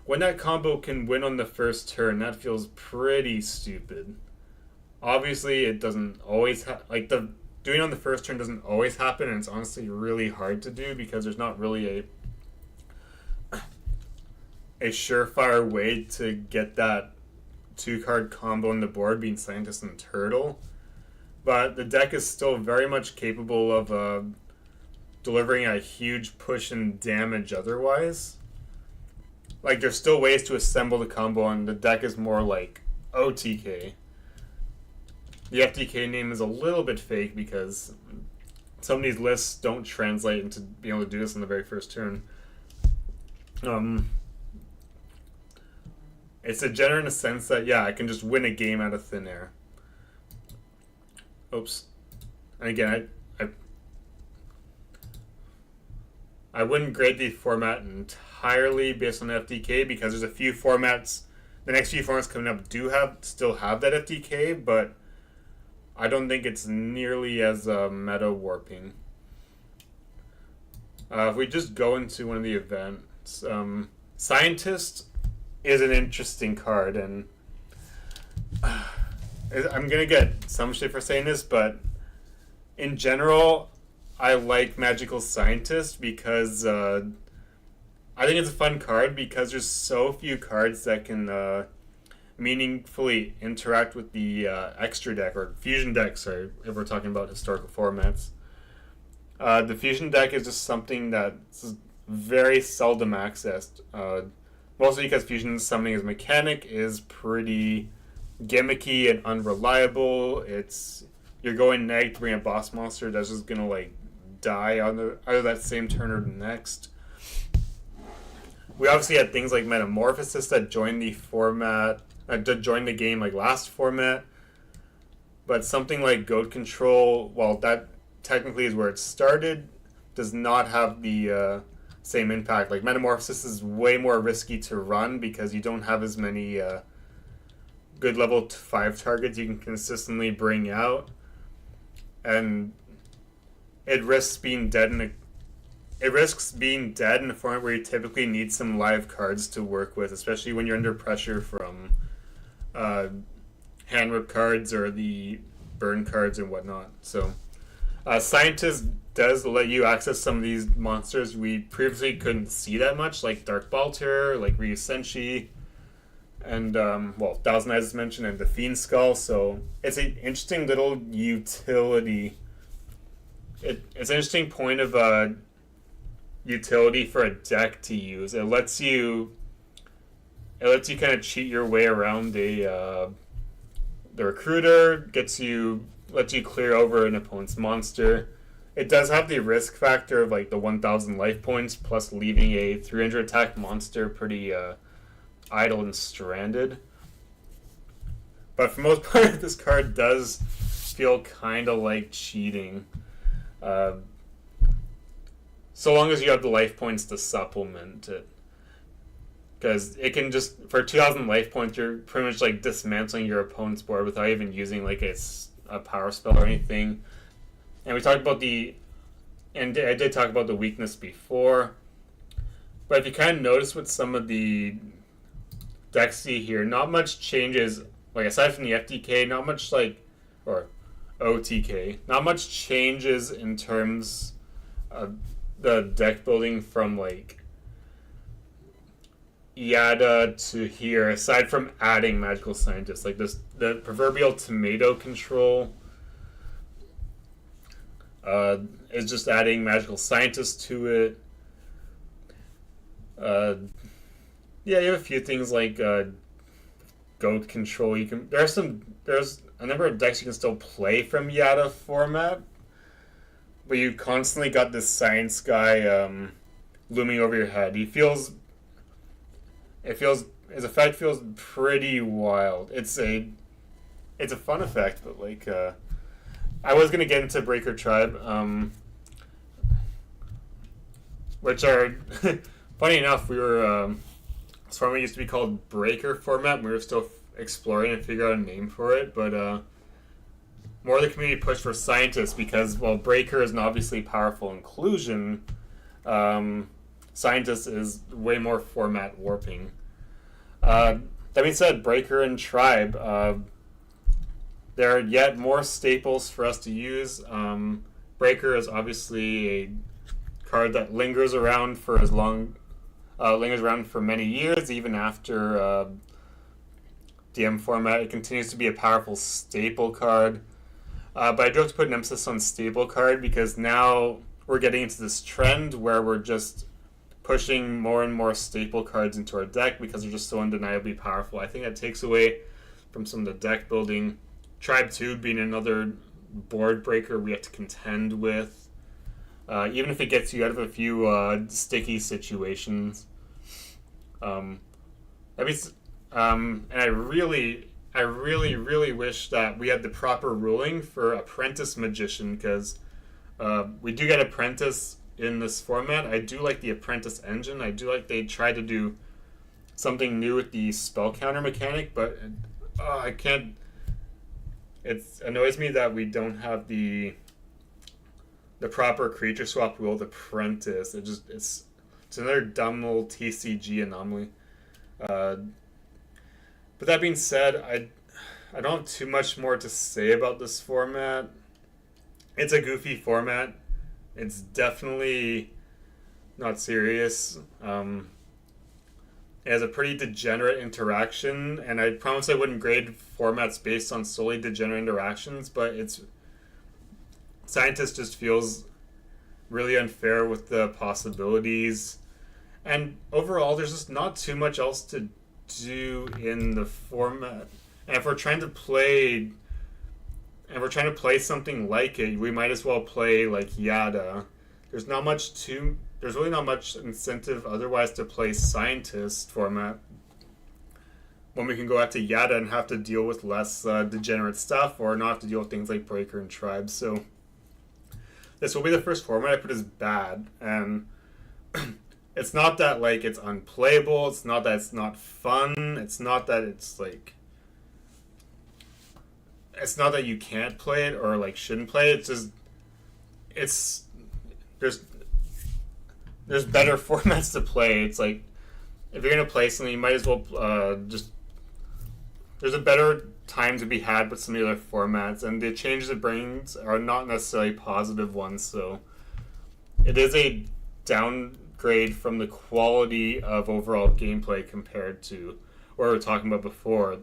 when that combo can win on the first turn, that feels pretty stupid. Obviously, it doesn't always doing on the first turn doesn't always happen, and it's honestly really hard to do because there's not really a surefire way to get that 2-card combo on the board, being Scientist and Turtle. But the deck is still very much capable of delivering a huge push and damage otherwise. Like, there's still ways to assemble the combo, and the deck is more like OTK. the FDK name is a little bit fake because some of these lists don't translate into being able to do this in the very first turn. It's a degenerate in the sense that, yeah, I can just win a game out of thin air. Oops. And again, I wouldn't grade the format entirely based on the FDK because there's a few formats. The next few formats coming up still have that FDK, but I don't think it's nearly as meta warping. If we just go into one of the events, Scientist is an interesting card, and I'm gonna get some shit for saying this, but in general, I like Magical Scientist because I think it's a fun card because there's so few cards that can meaningfully interact with the extra deck, or fusion deck, sorry, if we're talking about historical formats. The fusion deck is just something that's very seldom accessed. Mostly because fusion summoning as mechanic is pretty gimmicky and unreliable. You're going neg to bring a boss monster that's just gonna like die on either that same turn or the next. We obviously had things like Metamorphosis that joined the format, joined the game like last format. But something like Goat Control, while that technically is where it started, does not have the same impact. Like Metamorphosis is way more risky to run because you don't have as many good level 5 targets you can consistently bring out, and it risks being dead in a format where you typically need some live cards to work with, especially when you're under pressure from hand whip cards or the burn cards and whatnot. So Scientist does let you access some of these monsters we previously couldn't see that much, like Dark Balter, like Ryu Senshi, and Thousand Eyes is mentioned, and the Fiend Skull. So it's an interesting little utility. It's an interesting point of utility for a deck to use. It lets you kind of cheat your way around the recruiter. Lets you clear over an opponent's monster. It does have the risk factor of like the 1,000 life points plus leaving a 300 attack monster pretty idle and stranded. But for the most part, this card does feel kind of like cheating. So long as you have the life points to supplement it. Because it can just, for 2,000 life points, you're pretty much like dismantling your opponent's board without even using like a power spell or anything. And we talked about and I did talk about the weakness before. But if you kind of notice with some of the decks see here, not much changes, like aside from the FTK, not much or OTK, not much changes in terms of the deck building from like Yata to here, aside from adding Magical Scientist, like the proverbial tomato control is just adding Magical Scientist to it. You have a few things like Goat Control. There's a number of decks you can still play from Yata format, but you constantly got this science guy looming over your head. His effect feels pretty wild. It's a fun effect, but like I was gonna get into Breaker Tribe, which are funny enough, we were this format used to be called Breaker format. We were still exploring and figuring out a name for it, but more of the community pushed for Scientist because while Breaker is an obviously powerful inclusion, Scientist is way more format warping. That being said, Breaker and Tribe, there are yet more staples for us to use. Breaker is obviously a card that lingers around for many years, even after DM format. It continues to be a powerful staple card. But I do have to put an emphasis on staple card because now we're getting into this trend where we're just pushing more and more staple cards into our deck because they're just so undeniably powerful. I think that takes away from some of the deck building Tribe 2 being another board breaker we have to contend with. Even if it gets you out of a few sticky situations. That means, and I really wish that we had the proper ruling for Apprentice Magician, because we do get Apprentice in this format. I do like the Apprentice engine. I do like they try to do something new with the spell counter mechanic, but I can't. It annoys me that we don't have the proper creature swap rule with Apprentice. It's another dumb little TCG anomaly. But that being said, I don't have too much more to say about this format. It's a goofy format. It's definitely not serious. It has a pretty degenerate interaction, and I promise I wouldn't grade formats based on solely degenerate interactions, but Scientist just feels really unfair with the possibilities. And overall, there's just not too much else to do in the format. And if we're trying to play something like it, we might as well play like Yata. There's really not much incentive otherwise to play Scientist format when we can go out to Yata and have to deal with less degenerate stuff, or not have to deal with things like Breaker and Tribes. So this will be the first format I put as bad, and it's not that like it's unplayable, it's not that it's not fun, it's not that it's not that you can't play it or like shouldn't play it. It's just there's better formats to play. It's like if you're gonna play something, you might as well there's a better time to be had with some of the other formats, and the changes it brings are not necessarily positive ones. So it is a downgrade from the quality of overall gameplay compared to what we were talking about before. A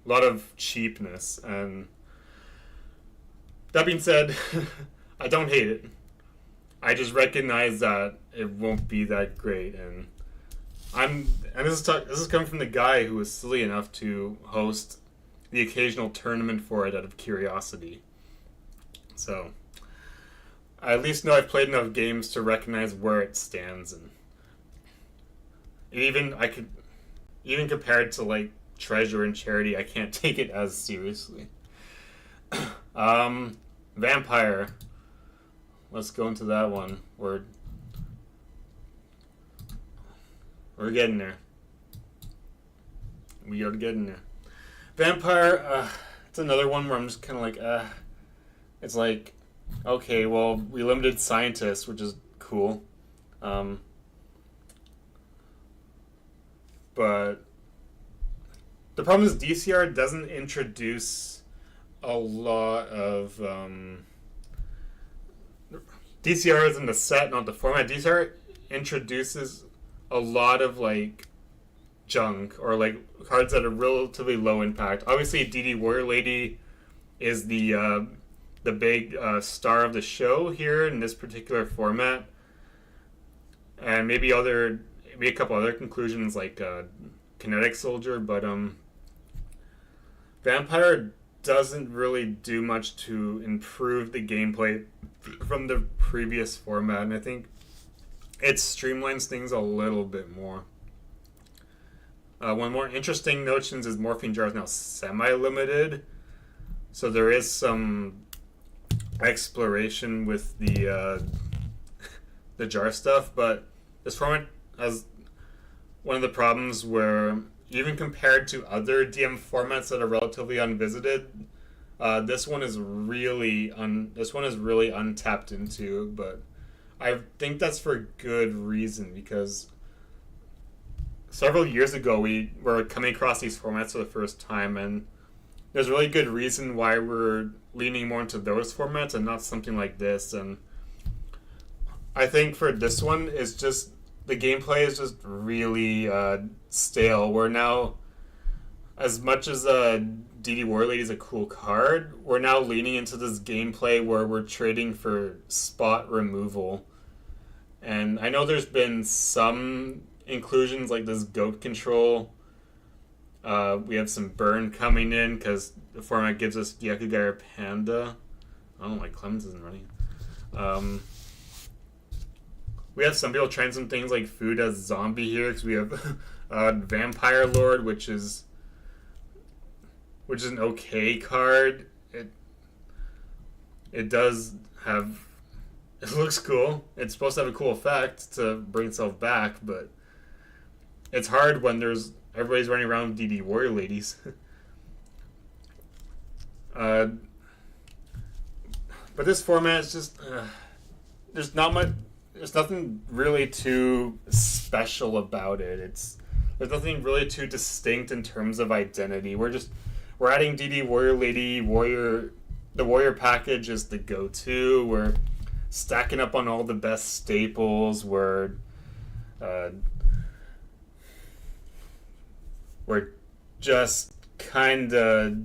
lot of cheapness, and that being said, I don't hate it. I just recognize that it won't be that great, and this is coming from the guy who was silly enough to host the occasional tournament for it out of curiosity. So I at least know I've played enough games to recognize where it stands, and even compared to like Treasure and Charity, I can't take it as seriously. Vampire. Let's go into that one. We're getting there. We are getting there. Vampire, it's another one where I'm just kind of like, it's like, okay, well, we limited Scientists, which is cool. But the problem is DCR doesn't introduce a lot of... DCR isn't the set, not the format. DCR introduces a lot of like junk, or like cards that are relatively low impact. Obviously, DD Warrior Lady is the big star of the show here in this particular format, and maybe a couple other conclusions like Kinetic Soldier, but Vampire doesn't really do much to improve the gameplay from the previous format, and I think it streamlines things a little bit more. One more interesting notions is Morphine Jar is now semi-limited, so there is some exploration with the jar stuff, but this format has one of the problems where, even compared to other DM formats that are relatively unvisited, this one is really untapped into. But I think that's for good reason, because several years ago we were coming across these formats for the first time, and there's really good reason why we're leaning more into those formats and not something like this. And I think for this one, it's just the gameplay is just really stale. We're now, as much as DD War Lady is a cool card, we're now leaning into this gameplay where we're trading for spot removal. And I know there's been some inclusions like this goat control We have some burn coming in because the format gives us Yugi-Kaiba Panda. I don't know why Clemens isn't running. We have some people trying some things like food as zombie here because we have Vampire Lord, which is an okay card. It does have. It looks cool. It's supposed to have a cool effect to bring itself back, but it's hard when everybody's running around with DD Warrior Ladies. But this format is just there's not much. There's nothing really too special about it. There's nothing really too distinct in terms of identity. We're adding DD Warrior Lady Warrior. The Warrior package is the go-to. We're stacking up on all the best staples. We're just kind of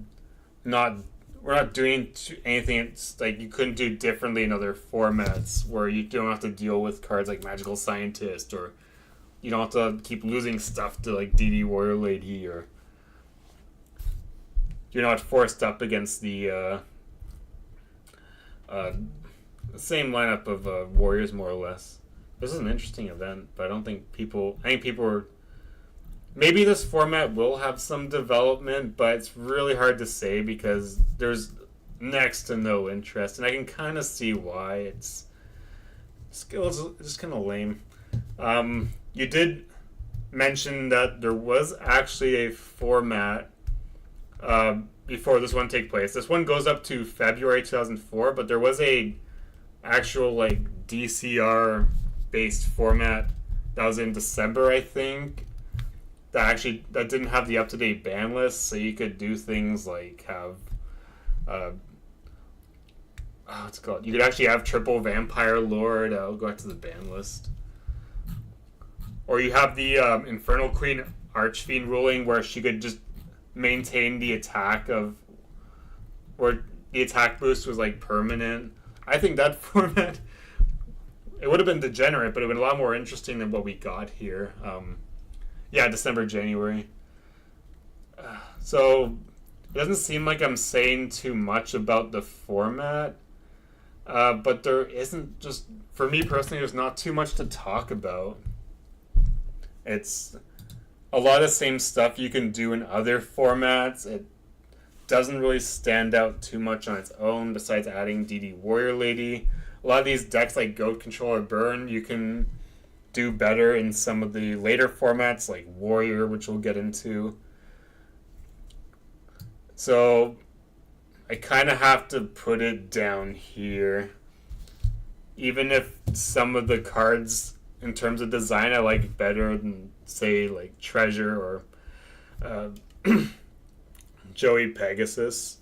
not. We're not doing anything it's like you couldn't do differently in other formats where you don't have to deal with cards like Magical Scientist, or you don't have to keep losing stuff to like DD Warrior Lady, or you're not forced up against the same lineup of warriors, more or less. This is an interesting event, but I think people are. Maybe this format will have some development, but it's really hard to say because there's next to no interest, and I can kind of see why. It's just kind of lame. You did mention that there was actually a format before this one take place. This one goes up to February 2004, but there was a actual like DCR based format that was in December, I think. That didn't have the up-to-date ban list, so you could do things like have what's it called? You could actually have triple Vampire Lord. I'll go back to the ban list. Or you have the Infernal Queen Archfiend ruling where she could just maintain the attack where the attack boost was like permanent. I think that format, it would have been degenerate, but it would have been a lot more interesting than what we got here. Yeah, December, January. So it doesn't seem like I'm saying too much about the format, but there isn't just, for me personally, there's not too much to talk about. It's a lot of the same stuff you can do in other formats. It doesn't really stand out too much on its own besides adding DD Warrior Lady. A lot of these decks like Goat Controller Burn, you can do better in some of the later formats like Warrior, which we'll get into. So I kind of have to put it down here. Even if some of the cards in terms of design I like better than, say, like Treasure or Joey Pegasus.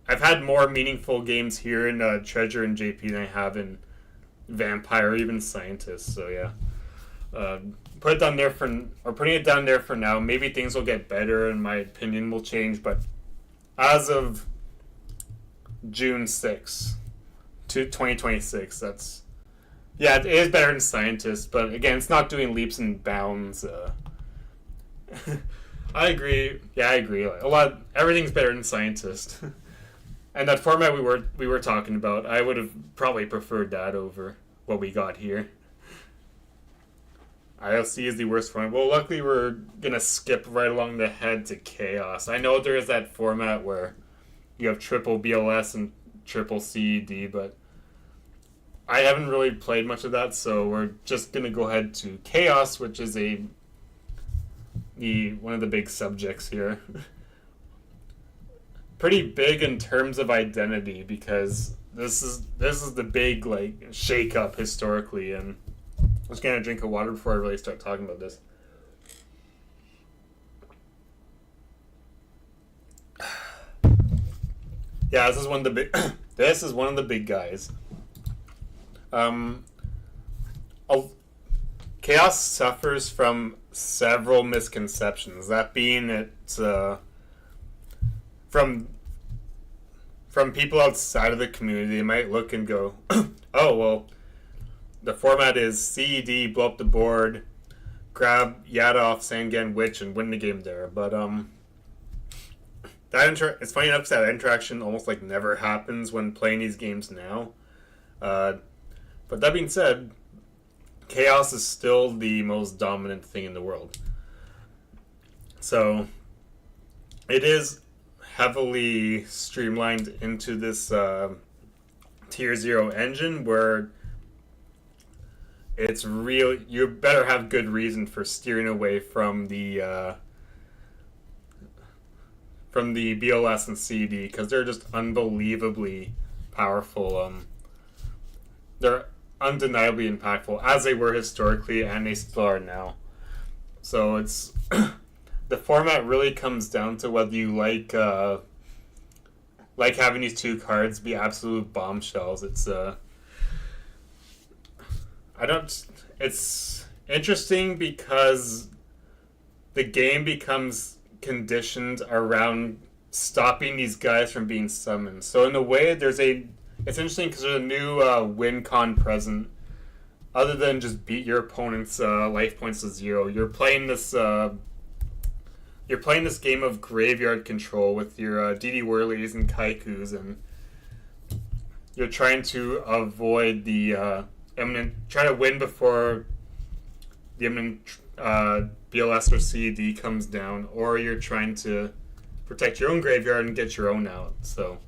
I've had more meaningful games here in Treasure and JP than I have in Vampire or even Scientist, so yeah. Putting it down there for now. Maybe things will get better and my opinion will change, but as of June 6th to 2026, it is better than Scientist, but again, it's not doing leaps and bounds. I agree. Yeah, I agree. Everything's better than Scientist. And that format we were talking about, I would have probably preferred that over what we got here. ILC is the worst format. Well, luckily we're going to skip right along the head to Chaos. I know there is that format where you have triple BLS and triple CED, but I haven't really played much of that, so we're just going to go ahead to Chaos, which is one of the big subjects here. Pretty big in terms of identity, because this is the big like shake-up historically, and I'm just gonna drink of water before I really start talking about this. Yeah, this is one of the big. This is one of the big guys. Chaos suffers from several misconceptions. That being, it's from people outside of the community. They might look and go, "Oh well." The format is CED, blow up the board, grab Yata off Sangan Witch, and win the game there. But it's funny enough that interaction almost like never happens when playing these games now. Uh, but that being said, chaos is still the most dominant thing in the world. So it is heavily streamlined into this tier 0 engine where it's real. You better have good reason for steering away from the BLS and CD because they're just unbelievably powerful. They're undeniably impactful as they were historically and they still are now. So it's the format really comes down to whether you like having these two cards be absolute bombshells. It's interesting because the game becomes conditioned around stopping these guys from being summoned. So in a way, it's interesting because there's a new win con present. Other than just beat your opponent's life points to 0, you're playing this game of graveyard control with your DD Whirlies and Kaikus, and you're trying to avoid the try to win before the imminent BLS or CED comes down, or you're trying to protect your own graveyard and get your own out. So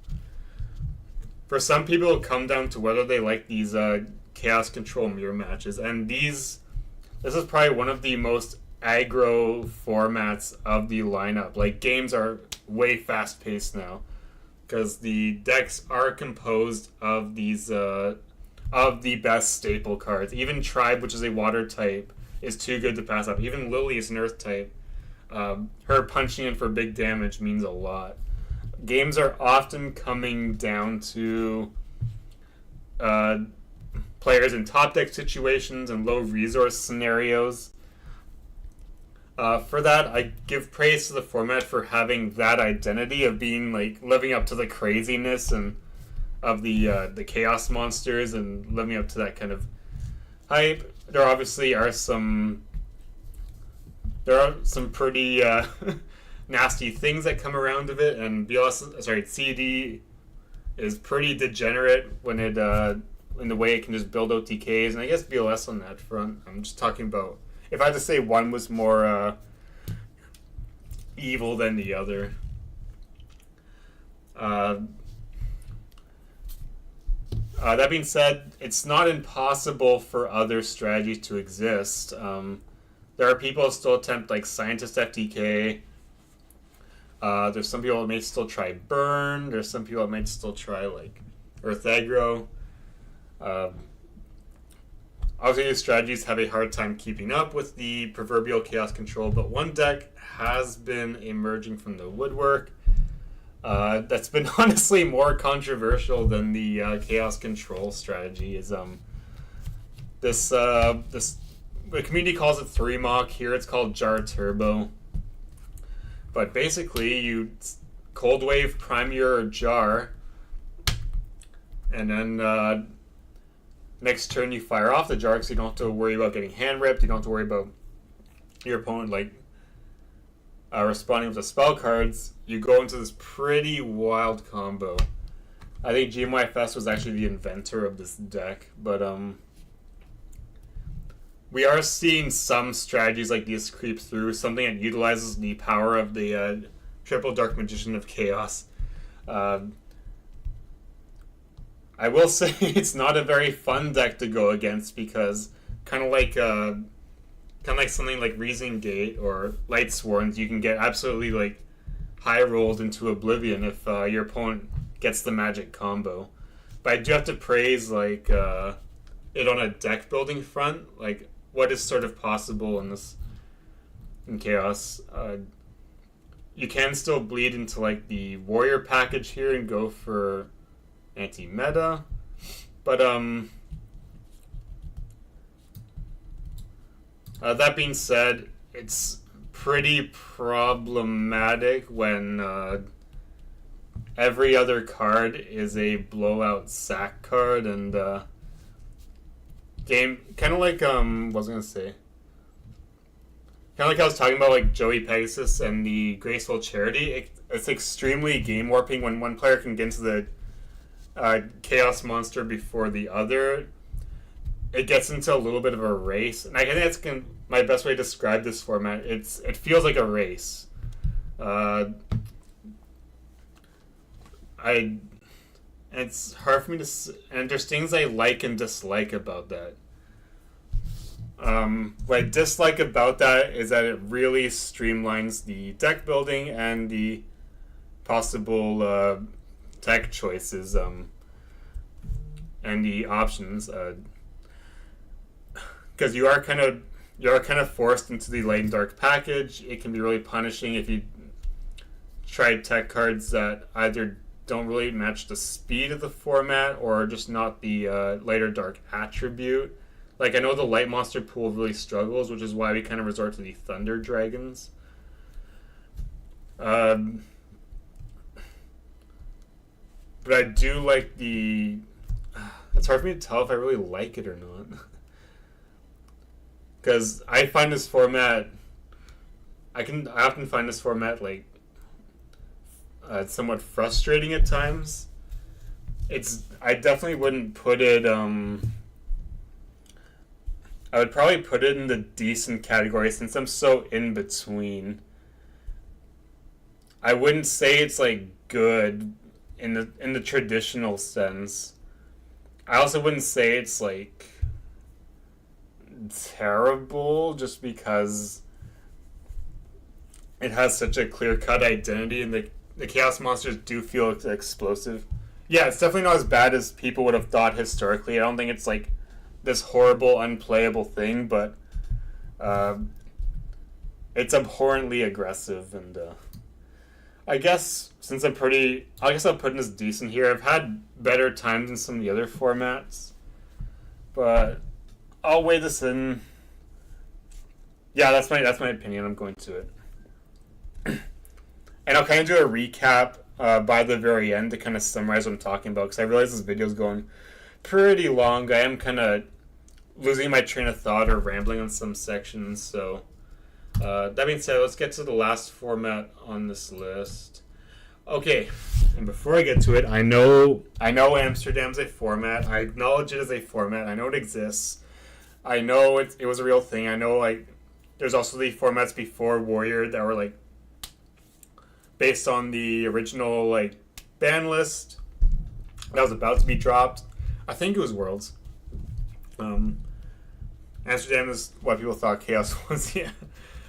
for some people, it'll come down to whether they like these chaos control mirror matches, and this is probably one of the most aggro formats of the lineup. Like, games are way fast paced now because the decks are composed of these of the best staple cards. Even Tribe, which is a water type, is too good to pass up. Even Lily is an earth type. Her punching in for big damage means a lot. Games are often coming down to players in top deck situations and low resource scenarios. For that, I give praise to the format for having that identity of being like living up to the craziness and of the chaos monsters and living up to that kind of hype. There obviously are some pretty nasty things that come around of it, and CD is pretty degenerate when it in the way it can just build OTKs, and I guess BLS on that front. I'm just talking about if I had to say one was more evil than the other. That being said, it's not impossible for other strategies to exist. There are people who still attempt like Scientist FTK. There's some people that may still try Burn. There's some people that might still try like Earth Aggro. Obviously, these strategies have a hard time keeping up with the proverbial chaos control, but one deck has been emerging from the woodwork that's been honestly more controversial than the chaos control strategy. Is the community calls it 3-Mock. Here it's called Jar Turbo. But basically, you Cold Wave prime your Jar, and then next turn you fire off the Jar, so you don't have to worry about getting hand ripped. You don't have to worry about your opponent responding with the spell cards. You go into this pretty wild combo. I think GMYFS was actually the inventor of this deck, but we are seeing some strategies like this creep through, something that utilizes the power of the Triple Dark Magician of Chaos. I will say it's not a very fun deck to go against because kind of like something like Reason Gate or Light Sworns, you can get absolutely like high rolled into oblivion if your opponent gets the magic combo. But I do have to praise like it on a deck building front, like what is sort of possible in Chaos. You can still bleed into like the warrior package here and go for anti-meta, but that being said, it's pretty problematic when every other card is a blowout sack card, and game kind of like what was I gonna say? kind of like I was talking about, like Joey Pegasus and the Graceful Charity. It's extremely game warping when one player can get into the Chaos Monster before the other. It gets into a little bit of a race, and I think that's my best way to describe this format. It feels like a race. It's hard for me to, and there's things I like and dislike about that. What I dislike about that is that it really streamlines the deck building and the possible tech choices and the options. Because you are kind of forced into the light and dark package. It can be really punishing if you try tech cards that either don't really match the speed of the format or just not the light or dark attribute. Like, I know the light monster pool really struggles, which is why we kind of resort to the thunder dragons. But I do like the... It's hard for me to tell if I really like it or not. Because I find this format... I often find this format, like, somewhat frustrating at times. I definitely wouldn't put it... I would probably put it in the decent category since I'm so in between. I wouldn't say it's like good in the traditional sense. I also wouldn't say it's like terrible just because it has such a clear-cut identity and the Chaos Monsters do feel explosive. Yeah, it's definitely not as bad as people would have thought historically. I don't think it's like this horrible, unplayable thing, but it's abhorrently aggressive, and I guess I'll put in this decent here. I've had better times in some of the other formats, but I'll weigh this in. Yeah, that's my opinion. I'm going to it, and I'll kind of do a recap by the very end to kind of summarize what I'm talking about, because I realize this video is going pretty long. I am kind of losing my train of thought or rambling on some sections. So that being said, let's get to the last format on this list. Okay, and before I get to it, I know Amsterdam's a format. I acknowledge it as a format. I know it exists. I know it was a real thing. I know, like, there's also the formats before Warrior that were like based on the original like ban list that was about to be dropped. I think it was Worlds. Amsterdam is what people thought Chaos was. Yeah.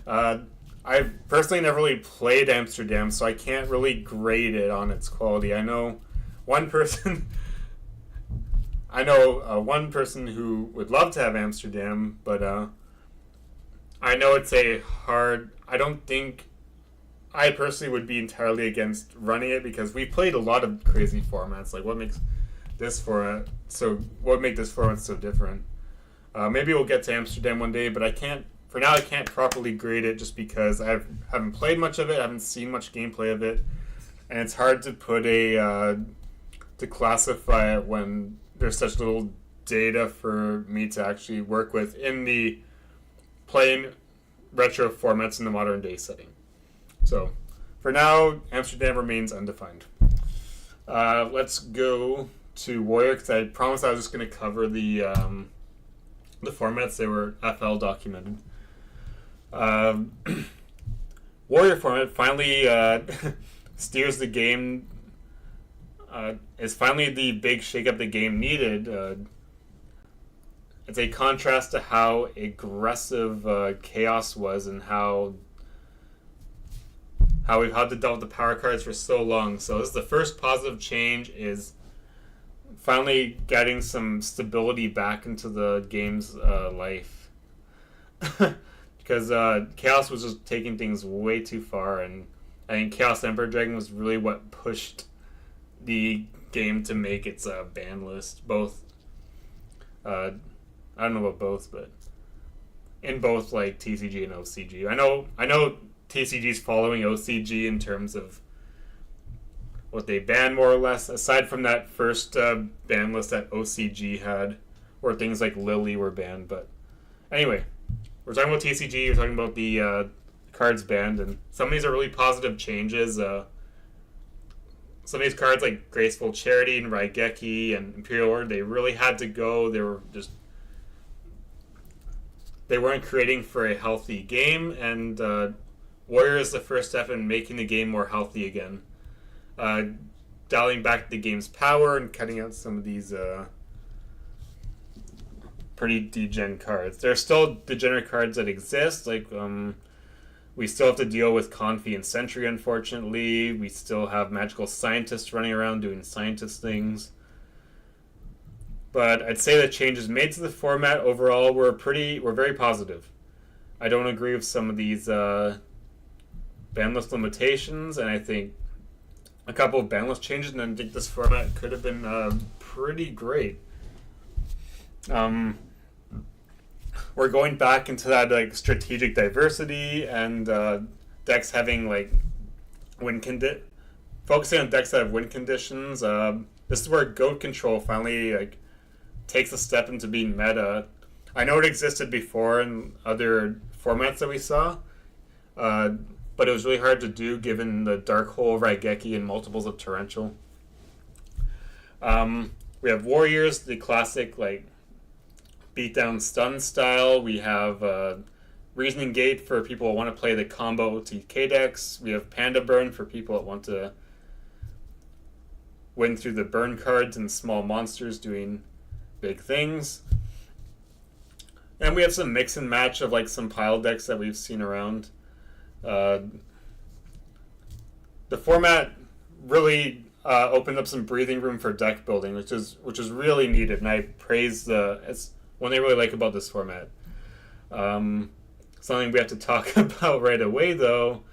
I personally never really played Amsterdam, so I can't really grade it on its quality. I know one person who would love to have Amsterdam, but I know it's a hard... I don't think I personally would be entirely against running it, because we played a lot of crazy formats. Like, what would make this format so different? Maybe we'll get to Amsterdam one day, but I can't properly grade it just because I haven't played much of it, I haven't seen much gameplay of it, and it's hard to put to classify it when there's such little data for me to actually work with in the playing retro formats in the modern day setting. So, for now, Amsterdam remains undefined. Let's go to Warrior, because I promised I was just going to cover the formats. They were FL documented. Warrior format finally steers the game. Is finally the big shakeup the game needed. It's a contrast to how aggressive Chaos was and how we've had to deal with the power cards for so long. So this is the first positive change, is finally getting some stability back into the game's life. Because Chaos was just taking things way too far, and I think Chaos Emperor Dragon was really what pushed the game to make its ban list. Both, I don't know about both, but in both like TCG and OCG. I know TCG's following OCG in terms of what they banned, more or less, aside from that first ban list that OCG had, where things like Lily were banned. But anyway, we're talking about TCG. We're talking about the cards banned, and some of these are really positive changes. Some of these cards like Graceful Charity and Raigeki and Imperial Order, they really had to go. They weren't creating for a healthy game, and Warrior is the first step in making the game more healthy again. Dialing back the game's power and cutting out some of these pretty degen cards. There are still degenerate cards that exist, like we still have to deal with Confi and Sentry, unfortunately. We still have magical scientists running around doing scientist things. But I'd say the changes made to the format overall were very positive. I don't agree with some of these ban list limitations, and I think a couple of ban list changes, and I think this format could have been pretty great. We're going back into that like strategic diversity and decks having like focusing on decks that have win conditions. This is where goat control finally like takes a step into being meta. I know it existed before in other formats that we saw, but it was really hard to do given the Dark Hole, Raigeki, and multiples of Torrential. We have Warriors, the classic like beatdown stun style. We have Reasoning Gate for people who want to play the combo TK decks. We have Panda Burn for people that want to win through the burn cards and small monsters doing big things. And we have some mix and match of like some pile decks that we've seen around. The format really opened up some breathing room for deck building, which is really needed, and I praise it's one I really like about this format. Something we have to talk about right away, though,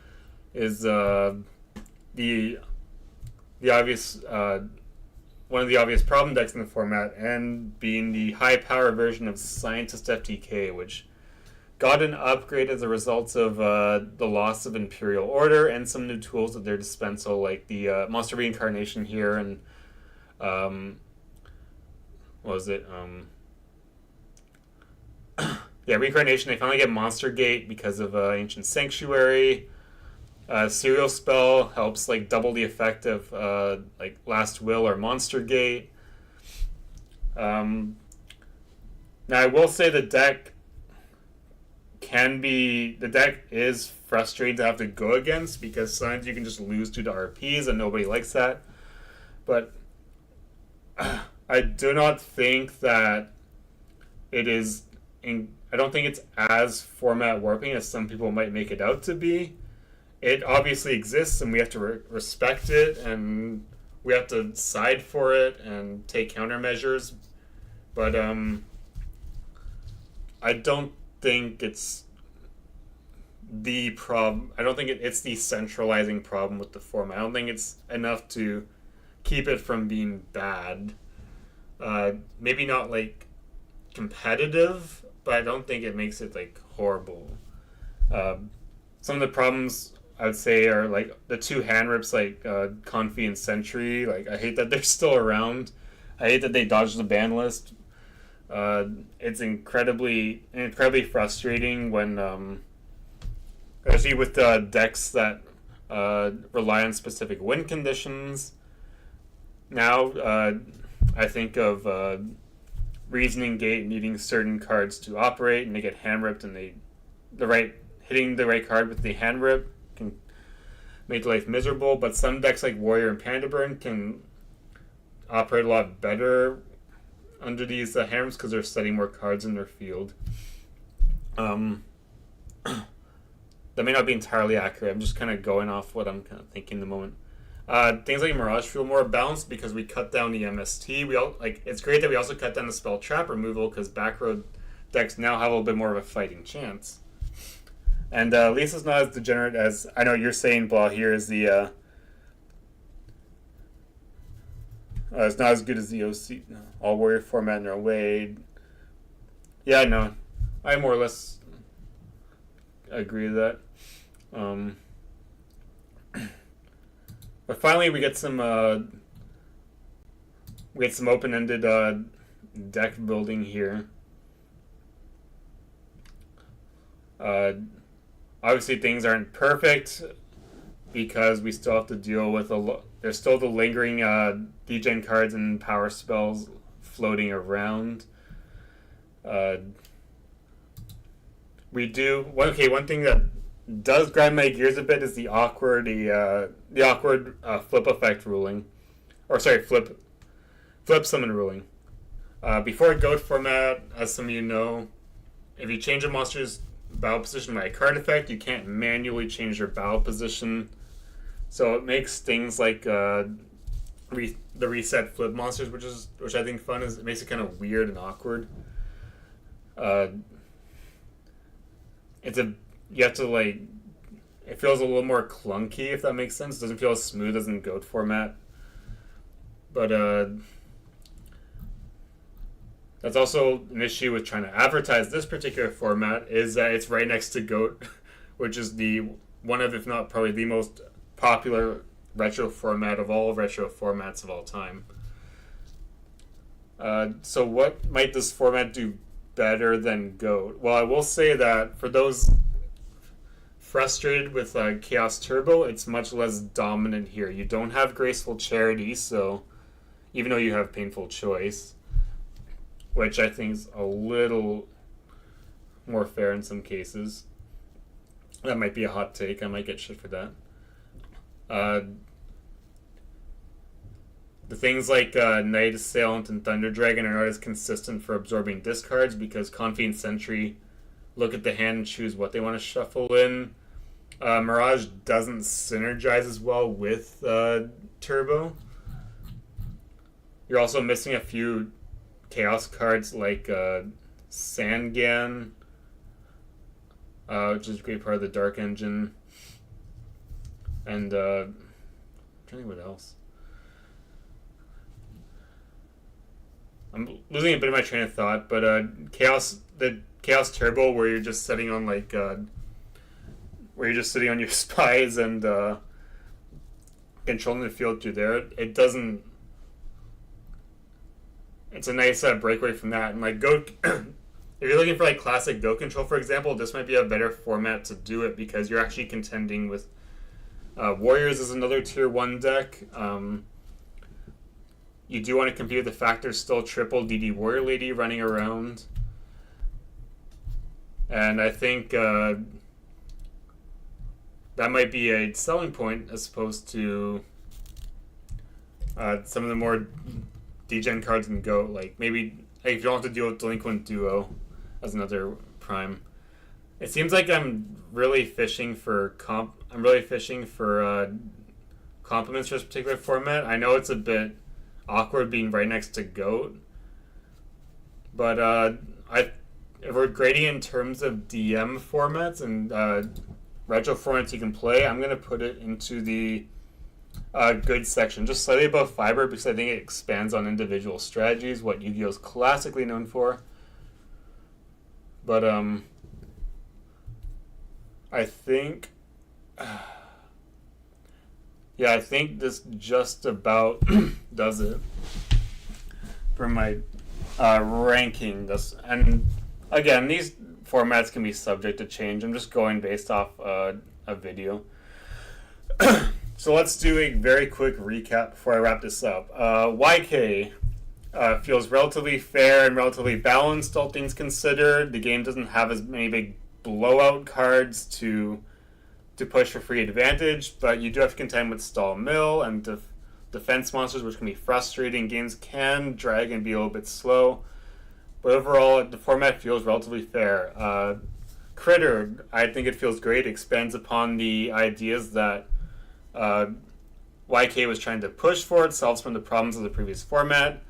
is the obvious one of the obvious problem decks in the format, and being the high power version of Scientist FTK, which got an upgrade as a result of the loss of Imperial Order and some new tools at their dispensal, like the Monster Reincarnation here, and what was it? Reincarnation. They finally get Monster Gate because of Ancient Sanctuary. Serial Spell helps like double the effect of like Last Will or Monster Gate. Now I will say the deck is frustrating to have to go against, because sometimes you can just lose due to RPs and nobody likes that. But I do not think that I don't think it's as format warping as some people might make it out to be. It obviously exists, and we have to respect it, and we have to side for it and take countermeasures. But I don't think it's the problem. I don't think it's the centralizing problem with the format. I don't think it's enough to keep it from being bad. Maybe not like competitive, but I don't think it makes it like horrible. Some of the problems I would say are like the two hand rips, like Confi and Sentry. Like, I hate that they're still around. I hate that they dodged the ban list. It's incredibly frustrating when, especially with decks that rely on specific win conditions. Now, I think of Reasoning Gate needing certain cards to operate, and they get hand ripped, and hitting the right card with the hand rip can make life miserable. But some decks like Warrior and Panda Burn can operate a lot better under these hand rips because they're setting more cards in their field. That may not be entirely accurate. I'm just kind of going off what I'm kind of thinking in the moment. Things like Mirage feel more balanced because we cut down the MST. It's great that we also cut down the spell trap removal, because back row decks now have a little bit more of a fighting chance. And Lisa's not as degenerate as I know you're saying, Blah. Here is the it's not as good as the OC all warrior format in their way. Yeah, no, I more or less agree with that. But finally, we get some open-ended deck building here. Uh, Obviously, things aren't perfect because we still have to deal with there's still the lingering degen cards and power spells floating around. Uh, one thing that does grind my gears a bit is the awkward flip effect ruling, or sorry, flip summon ruling. Before GOAT format, as some of you know, if you change a monster's battle position by a card effect, you can't manually change their battle position. So it makes things like the reset flip monsters, which I think fun is. It makes it kind of weird and awkward. It's a you have to like. It feels a little more clunky, if that makes sense. It doesn't feel as smooth as in GOAT format. But that's also an issue with trying to advertise this particular format, is that it's right next to GOAT, which is the one of, if not probably the most popular retro format of all retro formats of all time. So what might this format do better than GOAT? Well, I will say that for those frustrated with Chaos Turbo, it's much less dominant here. You don't have Graceful Charity, so even though you have Painful Choice, which I think is a little more fair in some cases. That might be a hot take. I might get shit for that. The things like Night Assailant and Thunder Dragon are not as consistent for absorbing discards because Confident Sentry look at the hand and choose what they want to shuffle in. Mirage doesn't synergize as well with Turbo. You're also missing a few Chaos cards like Sangan, which is a great part of the Dark Engine, and I'm trying to think what else. I'm losing a bit of my train of thought, but the Chaos Turbo, where you're just sitting on where you're just sitting on your spies and controlling the field through there. It doesn't. It's a nice breakaway from that. And like Go, if you're looking for like classic Go control, for example, this might be a better format to do it because you're actually contending with Warriors is another tier 1 deck. You do want to compete with the fact there's still triple DD Warrior Lady running around. And I think that might be a selling point as opposed to some of the more degen cards in Go. Like maybe if you don't have to deal with Delinquent Duo as another prime. It seems like I'm really fishing for compliments for this particular format. I know it's a bit awkward being right next to GOAT, but if we're grading in terms of DM formats and retro formats you can play, I'm gonna put it into the good section, just slightly above Fiber, because I think it expands on individual strategies, what Yu-Gi-Oh is classically known for. But I think, I think this just about does it for my ranking. And again, these formats can be subject to change. I'm just going based off a video. So let's do a very quick recap before I wrap this up. YK feels relatively fair and relatively balanced, all things considered. The game doesn't have as many big blowout cards to push for free advantage, but you do have to contend with stall mill and defense monsters, which can be frustrating. Games can drag and be a little bit slow, but overall the format feels relatively fair. Critter, I think it feels great. It expands upon the ideas that YK was trying to push for. It solves from the problems of the previous format.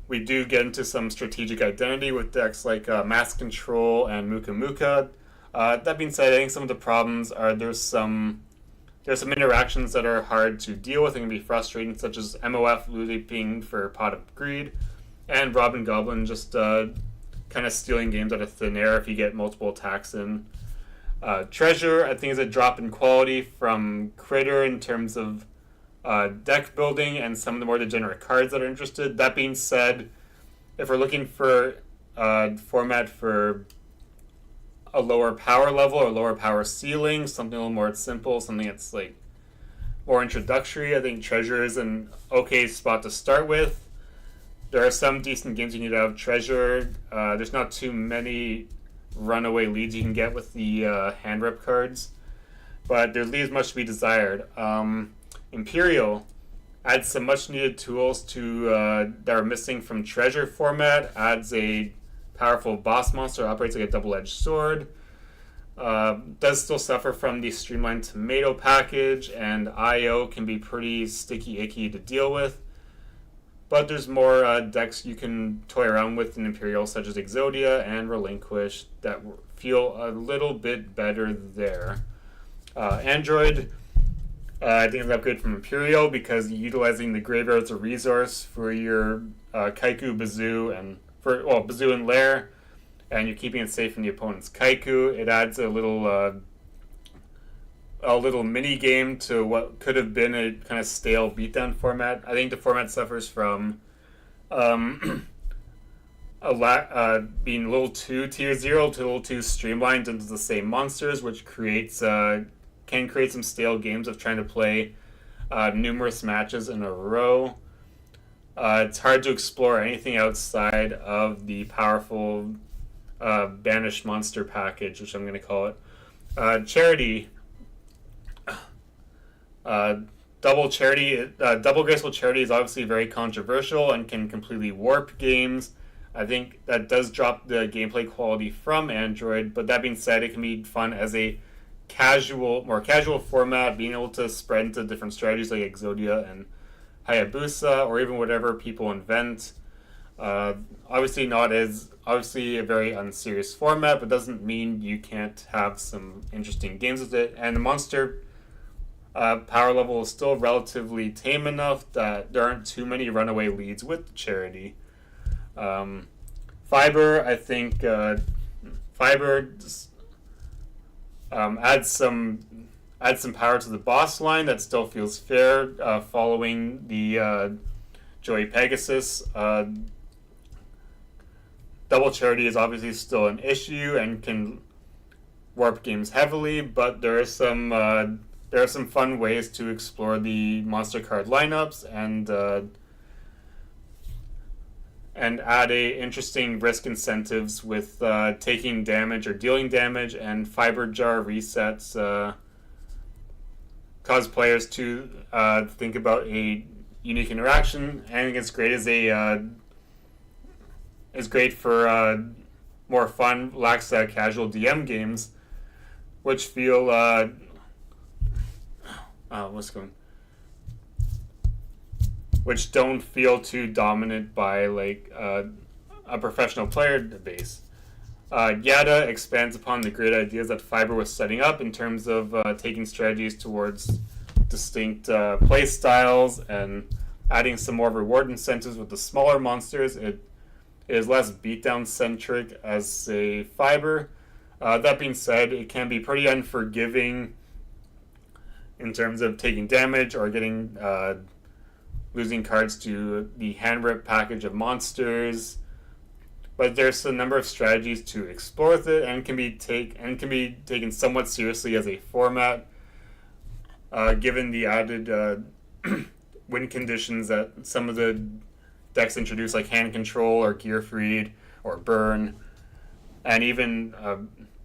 We do get into some strategic identity with decks like Mass Control and Muka Muka. That being said, I think some of the problems are there's some interactions that are hard to deal with and can be frustrating, such as MOF looping for Pot of Greed, and Robin Goblin just kind of stealing games out of thin air if you get multiple attacks in. Treasure, I think, is a drop in quality from Critter in terms of deck building and some of the more degenerate cards that are interested. That being said, if we're looking for format for a lower power level or lower power ceiling, something a little more simple, something that's like more introductory. I think Treasure is an okay spot to start with. There are some decent games you need to have Treasure. There's not too many runaway leads you can get with the hand rep cards, but there leaves much to be desired. Imperial adds some much needed tools to that are missing from Treasure format. Adds a powerful boss monster, operates like a double-edged sword. Does still suffer from the streamlined tomato package, and IO can be pretty sticky icky to deal with. But there's more decks you can toy around with in Imperial, such as Exodia and Relinquish, that feel a little bit better there. Android, I think it's upgrade from Imperial because utilizing the graveyard as a resource for your Kaiku Bazoo and Bazoo and Lair, and you're keeping it safe from the opponent's Kaiku. It adds a little mini game to what could have been a kind of stale beatdown format. I think the format suffers from being a little too tier 0 to a little too streamlined into the same monsters, which can create some stale games of trying to play numerous matches in a row. It's hard to explore anything outside of the powerful banished monster package, which I'm going to call it. Charity. Double graceful charity is obviously very controversial and can completely warp games. I think that does drop the gameplay quality from Android, but that being said, it can be fun as a more casual format, being able to spread into different strategies like Exodia and Hayabusa, or even whatever people invent. Obviously a very unserious format, but doesn't mean you can't have some interesting games with it. And the monster power level is still relatively tame enough that there aren't too many runaway leads with Charity. Fiber, I think Fiber adds some power to the boss line that still feels fair, following the Joey Pegasus. Double Charity is obviously still an issue and can warp games heavily, but there are some fun ways to explore the monster card lineups and add interesting risk incentives with taking damage or dealing damage, and Fiber Jar resets cause players to think about a unique interaction. And it's great for more fun, lax casual DM games, which feel which don't feel too dominant by a professional player base. Yata expands upon the great ideas that Fiber was setting up in terms of taking strategies towards distinct play styles and adding some more reward incentives with the smaller monsters. It is less beatdown centric as a Fiber. That being said, it can be pretty unforgiving in terms of taking damage or getting losing cards to the hand rip package of monsters. But there's a number of strategies to explore with it, and can be taken somewhat seriously as a format, given the added win conditions that some of the decks introduce, like hand control or gear freed or burn, and even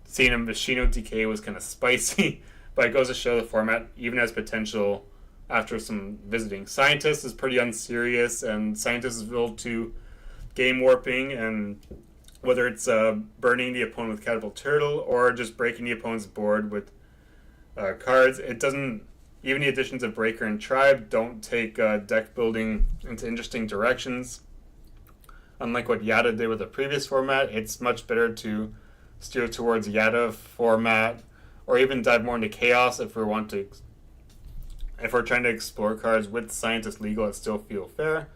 seeing a Machino DK was kind of spicy. But it goes to show the format even has potential after some visiting. Scientist is pretty unserious, and Scientist is built to game warping, and whether it's burning the opponent with Catapult Turtle or just breaking the opponent's board with cards, it doesn't. Even the additions of Breaker and Tribe don't take deck building into interesting directions. Unlike what Yata did with the previous format, it's much better to steer towards Yata format, or even dive more into Chaos if we're trying to explore cards with Scientist legal that still feel fair.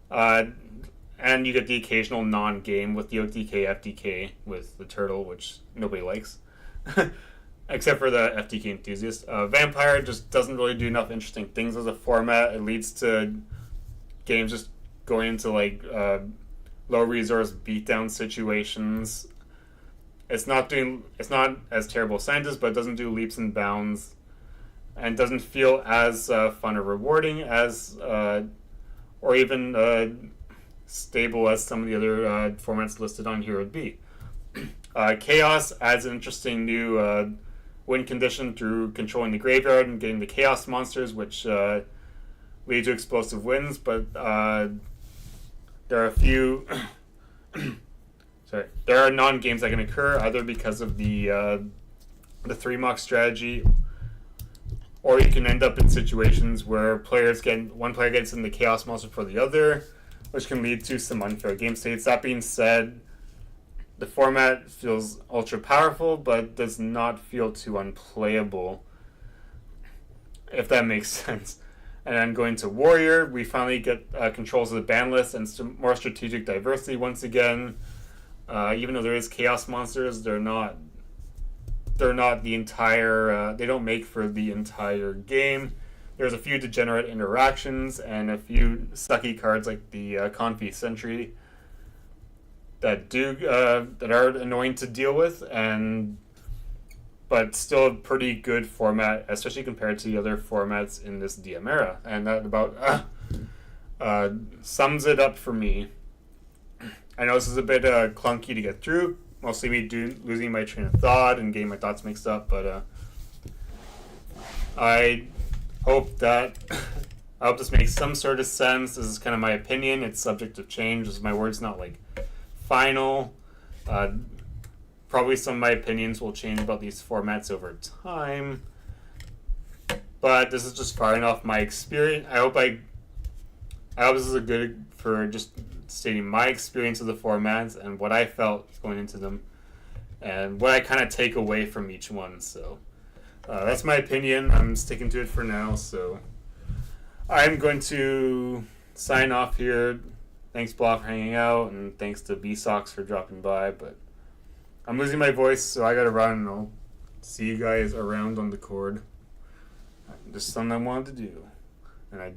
And you get the occasional non-game with the OTK FDK with the turtle, which nobody likes. Except for the FTK enthusiast. Vampire just doesn't really do enough interesting things as a format. It leads to games just going into low resource beatdown situations. It's not as terrible as Scientist, but it doesn't do leaps and bounds, and doesn't feel as fun or rewarding as or even stable as some of the other formats listed on here would be. Chaos adds an interesting new win condition through controlling the graveyard and getting the chaos monsters, which lead to explosive wins, but there are a few there are non-games that can occur either because of the 3-mock strategy, or you can end up in situations where one player gets in the chaos monster for the other, which can lead to some unfair game states. That being said, the format feels ultra powerful, but does not feel too unplayable, if that makes sense. And then going to Warrior, we finally get controls of the ban list and some more strategic diversity once again. Even though there is chaos monsters, they're not the entire. They don't make for the entire game. There's a few degenerate interactions and a few sucky cards like the Confi Sentry that are annoying to deal with, but still a pretty good format, especially compared to the other formats in this DM era. And that about sums it up for me. I know this is a bit clunky to get through, mostly me losing my train of thought and getting my thoughts mixed up, but I hope this makes some sort of sense. This is kind of my opinion. It's subject to change. My word's not like final. Probably some of my opinions will change about these formats over time, but this is just firing off my experience. I hope this is a good for just stating my experience of the formats and what I felt going into them and what I kind of take away from each one. So that's my opinion. I'm sticking to it for now. So I'm going to sign off here. Thanks, Blah, for hanging out, and thanks to B-Sox for dropping by. But I'm losing my voice, so I gotta run, and I'll see you guys around on the coord. Just something I wanted to do, and I did.